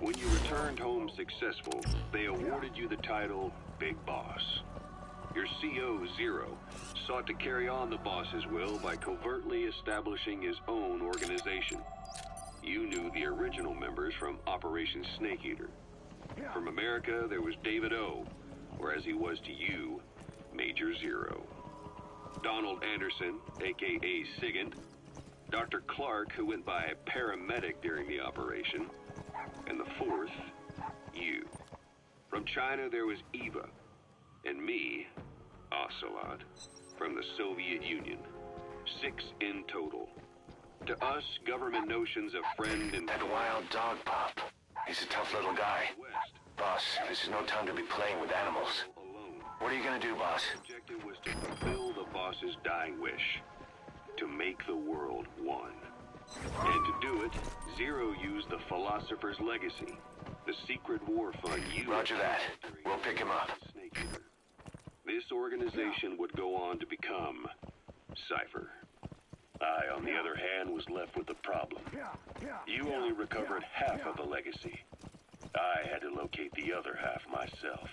When you returned home successful, they awarded you the title Big Boss. Your CO, Zero, sought to carry on the boss's will by covertly establishing his own organization. You knew the original members from Operation Snake Eater. From America, there was David O, or as he was to you, Major Zero. Donald Anderson, a.k.a. Sigint. Dr. Clark, who went by paramedic during the operation. And the fourth, you. From China, there was Eva. And me, Ocelot, from the Soviet Union. 6 in total. To us, government notions of friend and... That wild dog, Pop. He's a tough little guy. Boss, this is no time to be playing with animals. What are you gonna do, boss? The objective was to fulfill the boss's dying wish. To make the world one. And to do it, Zero used the Philosopher's Legacy. The secret war fund you... Roger that. We'll pick him up. This organization would go on to become Cypher. I, on the other hand, was left with the problem. You only recovered half of the legacy. I had to locate the other half myself.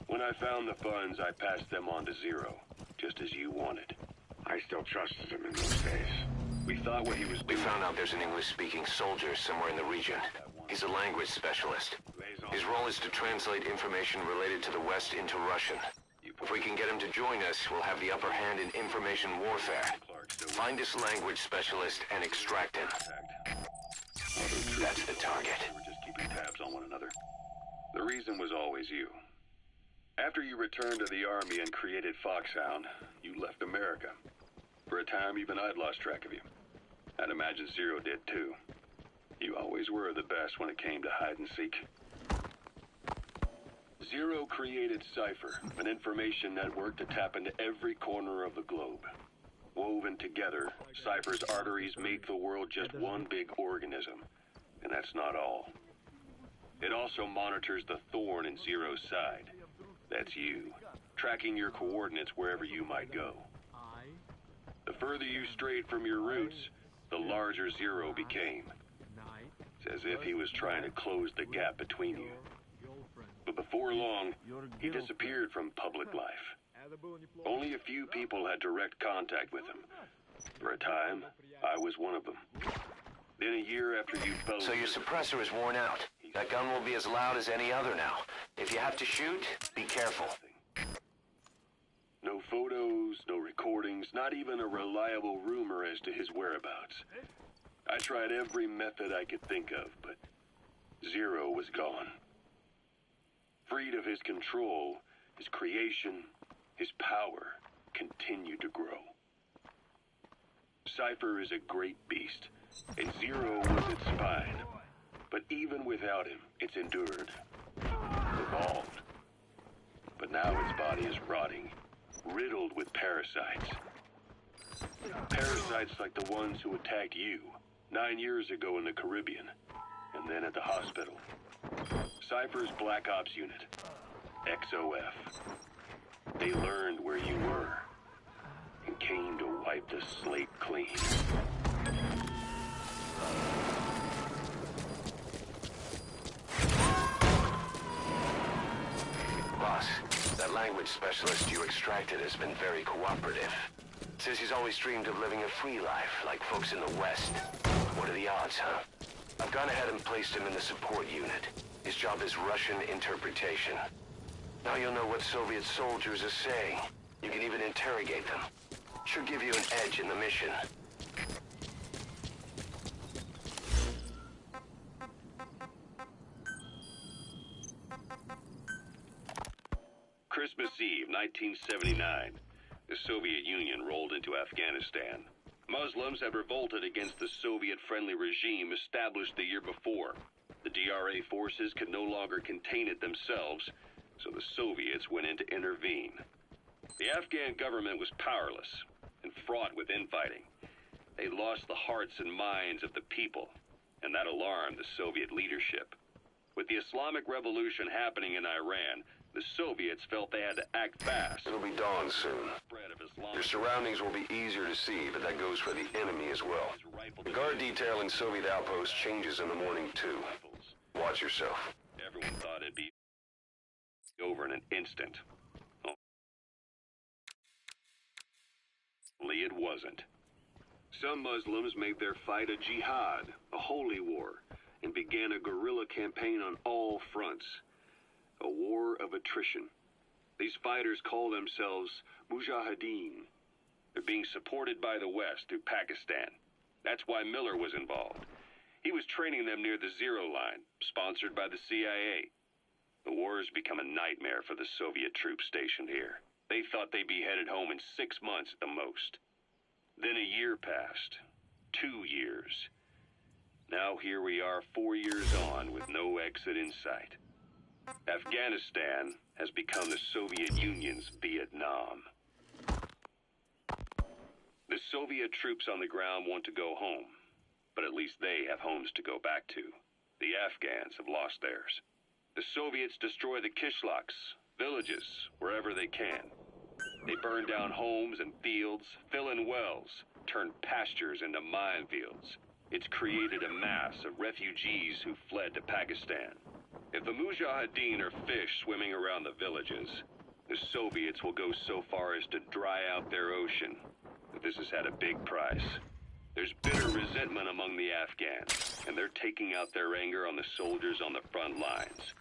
When I found the funds, I passed them on to Zero, just as you wanted. I still trusted him in those days. We thought what he was doing... We found out there's an English-speaking soldier somewhere in the region. He's a language specialist. His role is to translate information related to the West into Russian. If we can get him to join us, we'll have the upper hand in information warfare. Find this language specialist and extract him. That's the target. We were just keeping tabs on one another. The reason was always you. After you returned to the Army and created Foxhound, you left America. For a time, even I'd lost track of you. I'd imagine Zero did too. You always were the best when it came to hide and seek. Zero created Cypher, an information network to tap into every corner of the globe. Woven together, Cypher's arteries make the world just one big organism. And that's not all. It also monitors the thorn in Zero's side. That's you, tracking your coordinates wherever you might go. The further you strayed from your roots, the larger Zero became. It's as if he was trying to close the gap between you. But before long, he disappeared from public life. Only a few people had direct contact with him. For a time, I was one of them. Then a year after you fell... So your suppressor is worn out. That gun will be as loud as any other now. If you have to shoot, be careful. No photos, no recordings, not even a reliable rumor as to his whereabouts. I tried every method I could think of, but Zero was gone. Freed of his control, his creation, his power continued to grow. Cypher is a great beast, and Zero was its spine. But even without him, it's endured, evolved. But now its body is rotting, riddled with parasites. Parasites like the ones who attacked you 9 years ago in the Caribbean, and then at the hospital. Cypher's Black Ops Unit, XOF. They learned where you were, and came to wipe wipe the slate clean. Boss, that language specialist you extracted has been very cooperative. Says he's always dreamed of living a free life, like folks in the West. What are the odds, huh? I've gone ahead and placed him in the support unit. His job is Russian interpretation. Now you'll know what Soviet soldiers are saying. You can even interrogate them. Should give you an edge in the mission. Christmas Eve, 1979. The Soviet Union rolled into Afghanistan. Muslims had revolted against the Soviet-friendly regime established the year before. The DRA forces could no longer contain it themselves, so the Soviets went in to intervene. The Afghan government was powerless and fraught with infighting. They lost the hearts and minds of the people, and that alarmed the Soviet leadership. With the Islamic Revolution happening in Iran, the Soviets felt they had to act fast. It'll be dawn soon. Your surroundings will be easier to see, but that goes for the enemy as well. The guard detail in Soviet outposts changes in the morning, too. Watch yourself. Everyone thought it'd be over in an instant. Only it wasn't. Some Muslims made their fight a jihad, a holy war, and began a guerrilla campaign on all fronts. A war of attrition. These fighters call themselves Mujahideen. They're being supported by the West through Pakistan. That's why Miller was involved. He was training them near the Zero Line, sponsored by the CIA. The war has become a nightmare for the Soviet troops stationed here. They thought they'd be headed home in 6 months at the most. Then a year passed. 2 years. Now here we are 4 years on with no exit in sight. Afghanistan has become the Soviet Union's Vietnam. The Soviet troops on the ground want to go home, but at least they have homes to go back to. The Afghans have lost theirs. The Soviets destroy the kishlaks, villages, wherever they can. They burn down homes and fields, fill in wells, turn pastures into minefields. It's created a mass of refugees who fled to Pakistan. If the Mujahideen are fish swimming around the villages, the Soviets will go so far as to dry out their ocean. But this has had a big price. There's bitter resentment among the Afghans, and they're taking out their anger on the soldiers on the front lines.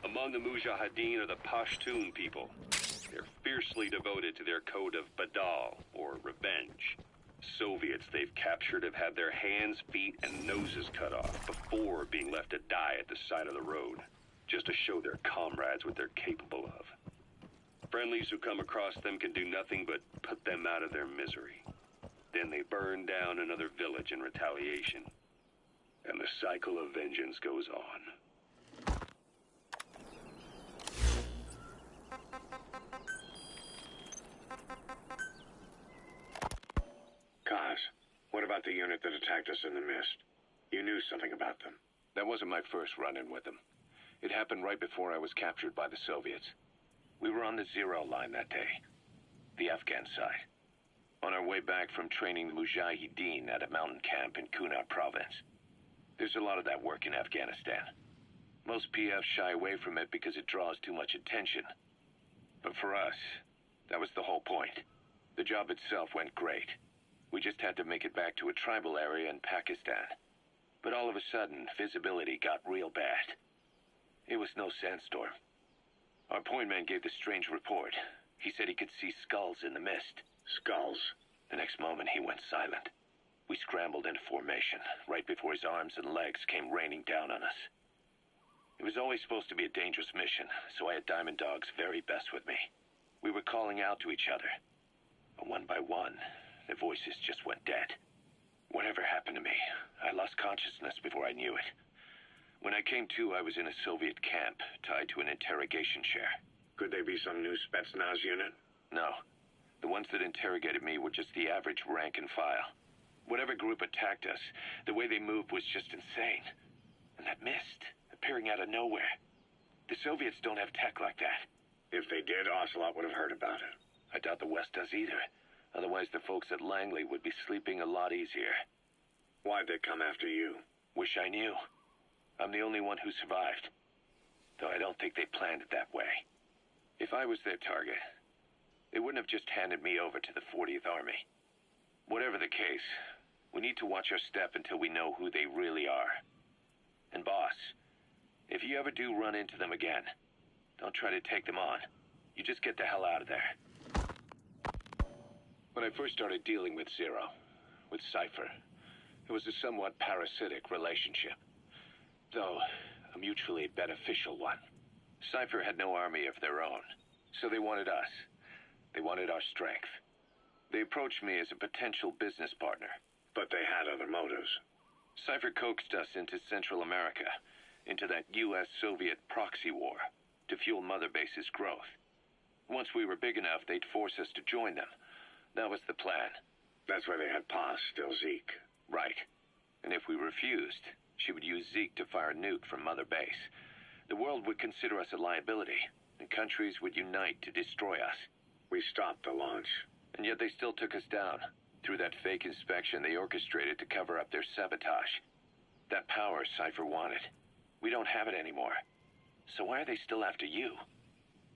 Among the Mujahideen are the Pashtun people. They're fiercely devoted to their code of Badal, or revenge. Soviets they've captured have had their hands, feet, and noses cut off before being left to die at the side of the road, just to show their comrades what they're capable of. Friendlies who come across them can do nothing but put them out of their misery. Then they burn down another village in retaliation. And the cycle of vengeance goes on. Kaz, what about the unit that attacked us in the mist? You knew something about them. That wasn't my first run-in with them. It happened right before I was captured by the Soviets. We were on the Zero Line that day, the Afghan side, on our way back from training the Mujahideen at a mountain camp in Kunar province. There's a lot of that work in Afghanistan. Most PFs shy away from it because it draws too much attention. But for us, that was the whole point. The job itself went great. We just had to make it back to a tribal area in Pakistan. But all of a sudden, visibility got real bad. It was no sandstorm. Our point man gave this strange report. He said he could see skulls in the mist. Skulls? The next moment, he went silent. We scrambled into formation, right before his arms and legs came raining down on us. It was always supposed to be a dangerous mission, so I had Diamond Dog's very best with me. We were calling out to each other. But one by one, their voices just went dead. Whatever happened to me, I lost consciousness before I knew it. When I came to, I was in a Soviet camp, tied to an interrogation chair. Could they be some new Spetsnaz unit? No. The ones that interrogated me were just the average rank and file. Whatever group attacked us, the way they moved was just insane. And that mist, appearing out of nowhere. The Soviets don't have tech like that. If they did, Ocelot would have heard about it. I doubt the West does either. Otherwise, the folks at Langley would be sleeping a lot easier. Why'd they come after you? Wish I knew. I'm the only one who survived. Though I don't think they planned it that way. If I was their target, they wouldn't have just handed me over to the 40th Army. Whatever the case, we need to watch our step until we know who they really are. And boss, if you ever do run into them again, don't try to take them on. You just get the hell out of there. When I first started dealing with Zero, with Cypher, it was a somewhat parasitic relationship. Though, a mutually beneficial one. Cypher had no army of their own, so they wanted us. They wanted our strength. They approached me as a potential business partner. But they had other motives. Cypher coaxed us into Central America, into that U.S.-Soviet proxy war, to fuel Mother Base's growth. Once we were big enough, they'd force us to join them. That was the plan. That's why they had Paz, still Zeke. Right. And if we refused, she would use Zeke to fire a nuke from Mother Base. The world would consider us a liability, and countries would unite to destroy us. We stopped the launch. And yet they still took us down. Through that fake inspection they orchestrated to cover up their sabotage. That power Cypher wanted. We don't have it anymore. So why are they still after you?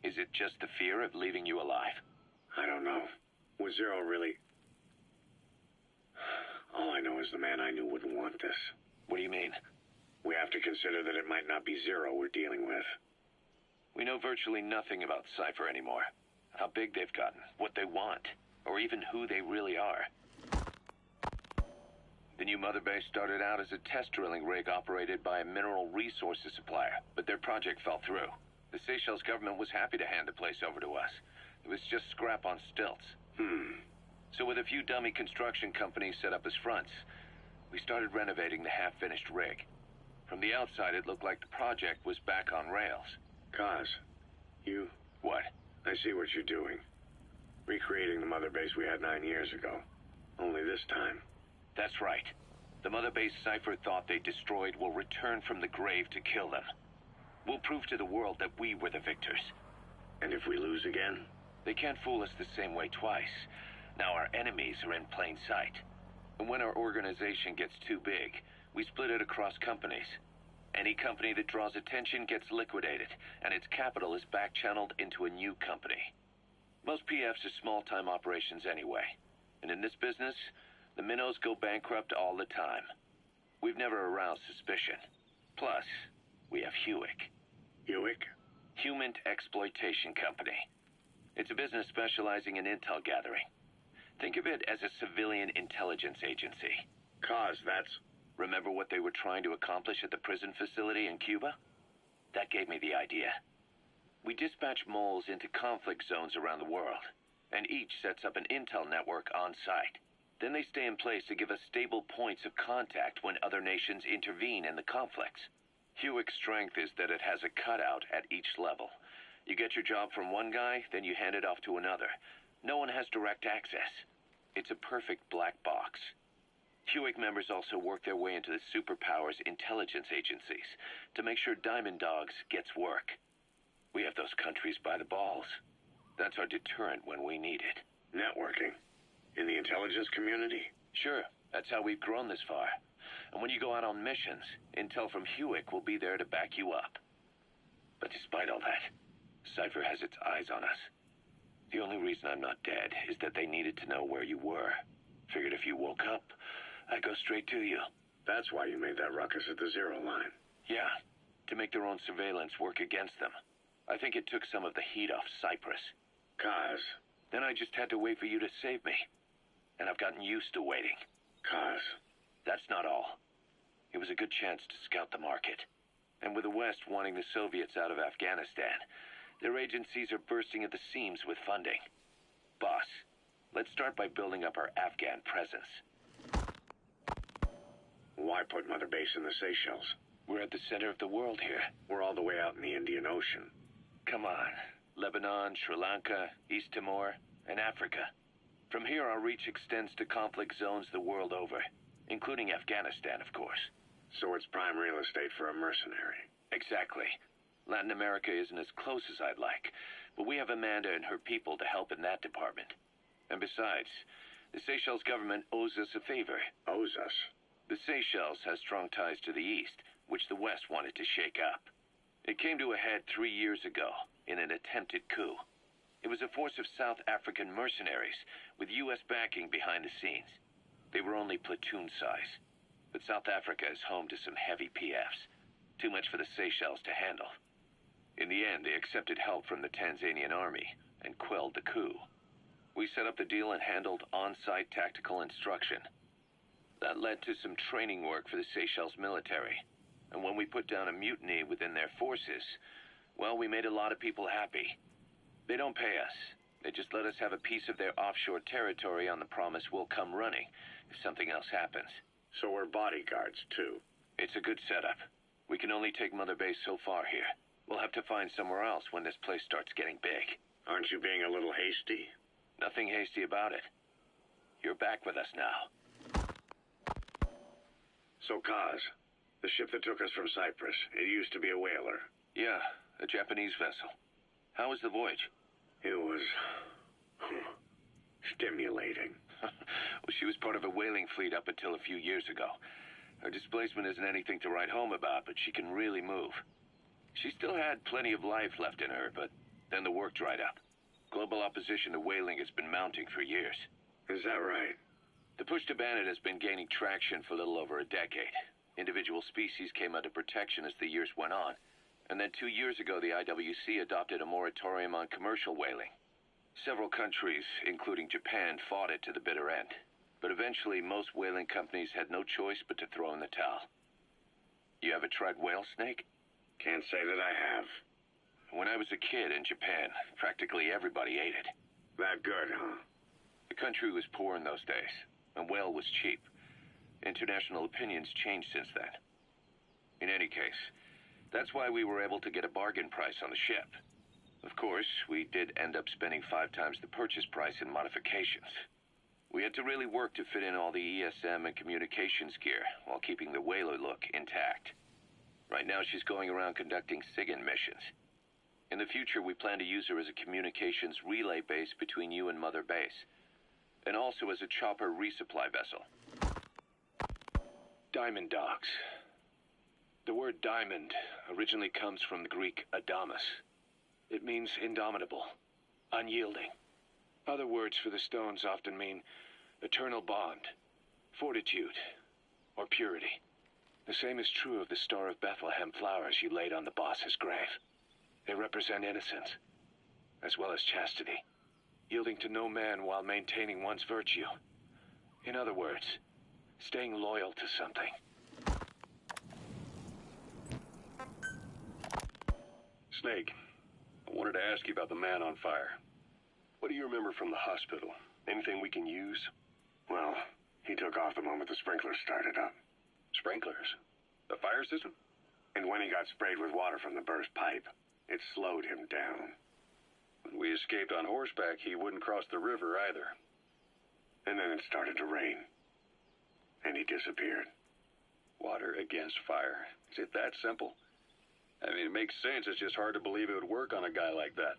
Is it just the fear of leaving you alive? I don't know. Was Zero really... All I know is the man I knew wouldn't want this. What do you mean? We have to consider that it might not be Zero we're dealing with. We know virtually nothing about Cypher anymore. How big they've gotten, what they want, or even who they really are. The new Mother Base started out as a test drilling rig operated by a mineral resources supplier, but their project fell through. The Seychelles government was happy to hand the place over to us. It was just scrap on stilts. So with a few dummy construction companies set up as fronts, we started renovating the half-finished rig. From the outside, it looked like the project was back on rails. Kaz, you... What? I see what you're doing. Recreating the Mother Base we had 9 years ago. Only this time. That's right. The Mother Base Cypher thought they destroyed will return from the grave to kill them. We'll prove to the world that we were the victors. And if we lose again? They can't fool us the same way twice. Now our enemies are in plain sight. And when our organization gets too big, we split it across companies. Any company that draws attention gets liquidated, and its capital is back-channeled into a new company. Most PFs are small-time operations anyway. And in this business, the minnows go bankrupt all the time. We've never aroused suspicion. Plus, we have Hewick. Hewick? Human Exploitation Company. It's a business specializing in intel gathering. Think of it as a civilian intelligence agency. Kaz, that's... Remember what they were trying to accomplish at the prison facility in Cuba? That gave me the idea. We dispatch moles into conflict zones around the world, and each sets up an intel network on site. Then they stay in place to give us stable points of contact when other nations intervene in the conflicts. Hewick's strength is that it has a cutout at each level. You get your job from one guy, then you hand it off to another. No one has direct access. It's a perfect black box. Hewick members also work their way into the superpowers intelligence agencies to make sure Diamond Dogs gets work. We have those countries by the balls. That's our deterrent when we need it. Networking? In the intelligence community? Sure. That's how we've grown this far. And when you go out on missions, intel from Hewick will be there to back you up. But despite all that, Cypher has its eyes on us. The only reason I'm not dead is that they needed to know where you were. Figured if you woke up, I'd go straight to you. That's why you made that ruckus at the Zero line. Yeah, to make their own surveillance work against them. I think it took some of the heat off Cyprus. Kaz. Then I just had to wait for you to save me. And I've gotten used to waiting. Kaz. That's not all. It was a good chance to scout the market. And with the West wanting the Soviets out of Afghanistan, their agencies are bursting at the seams with funding. Boss, let's start by building up our Afghan presence. Why put Mother Base in the Seychelles? We're at the center of the world here. We're all the way out in the Indian Ocean. Come on. Lebanon, Sri Lanka, East Timor, and Africa. From here, our reach extends to conflict zones the world over, including Afghanistan, of course. So it's prime real estate for a mercenary. Exactly. Latin America isn't as close as I'd like, but we have Amanda and her people to help in that department. And besides, the Seychelles government owes us a favor. Owes us? The Seychelles has strong ties to the east, which the west wanted to shake up. It came to a head 3 years ago in an attempted coup. It was a force of South African mercenaries with U.S. backing behind the scenes. They were only platoon size, but South Africa is home to some heavy PFs, too much for the Seychelles to handle. In the end, they accepted help from the Tanzanian army and quelled the coup. We set up the deal and handled on-site tactical instruction. That led to some training work for the Seychelles military. And when we put down a mutiny within their forces, well, we made a lot of people happy. They don't pay us. They just let us have a piece of their offshore territory on the promise we'll come running if something else happens. So we're bodyguards, too. It's a good setup. We can only take Mother Base so far here. We'll have to find somewhere else when this place starts getting big. Aren't you being a little hasty? Nothing hasty about it. You're back with us now. So, Kaz, the ship that took us from Cyprus, it used to be a whaler. Yeah, a Japanese vessel. How was the voyage? It was... stimulating. Well, she was part of a whaling fleet up until a few years ago. Her displacement isn't anything to write home about, but she can really move. She still had plenty of life left in her, but then the work dried up. Global opposition to whaling has been mounting for years. Is that right? The push to ban it has been gaining traction for a little over a decade. Individual species came under protection as the years went on. And then 2 years ago, the IWC adopted a moratorium on commercial whaling. Several countries, including Japan, fought it to the bitter end. But eventually, most whaling companies had no choice but to throw in the towel. You ever tried whale snake? Can't say that I have. When I was a kid in Japan, practically everybody ate it. That good, huh? The country was poor in those days, and whale was cheap. International opinions changed since then. In any case, that's why we were able to get a bargain price on the ship. Of course, we did end up spending 5 times the purchase price in modifications. We had to really work to fit in all the ESM and communications gear while keeping the whaler look intact. Right now, she's going around conducting SIGINT missions. In the future, we plan to use her as a communications relay base between you and Mother Base, and also as a chopper resupply vessel. Diamond dogs. The word diamond originally comes from the Greek adamas. It means indomitable, unyielding. Other words for the stones often mean eternal bond, fortitude, or purity. The same is true of the Star of Bethlehem flowers you laid on the boss's grave. They represent innocence, as well as chastity, yielding to no man while maintaining one's virtue. In other words, staying loyal to something. Snake, I wanted to ask you about the man on fire. What do you remember from the hospital? Anything we can use? Well, he took off the moment the sprinklers started up. Sprinklers? The fire system? And when he got sprayed with water from the burst pipe, it slowed him down. When we escaped on horseback, he wouldn't cross the river either. And then it started to rain. And he disappeared. Water against fire. Is it that simple? I mean, it makes sense. It's just hard to believe it would work on a guy like that.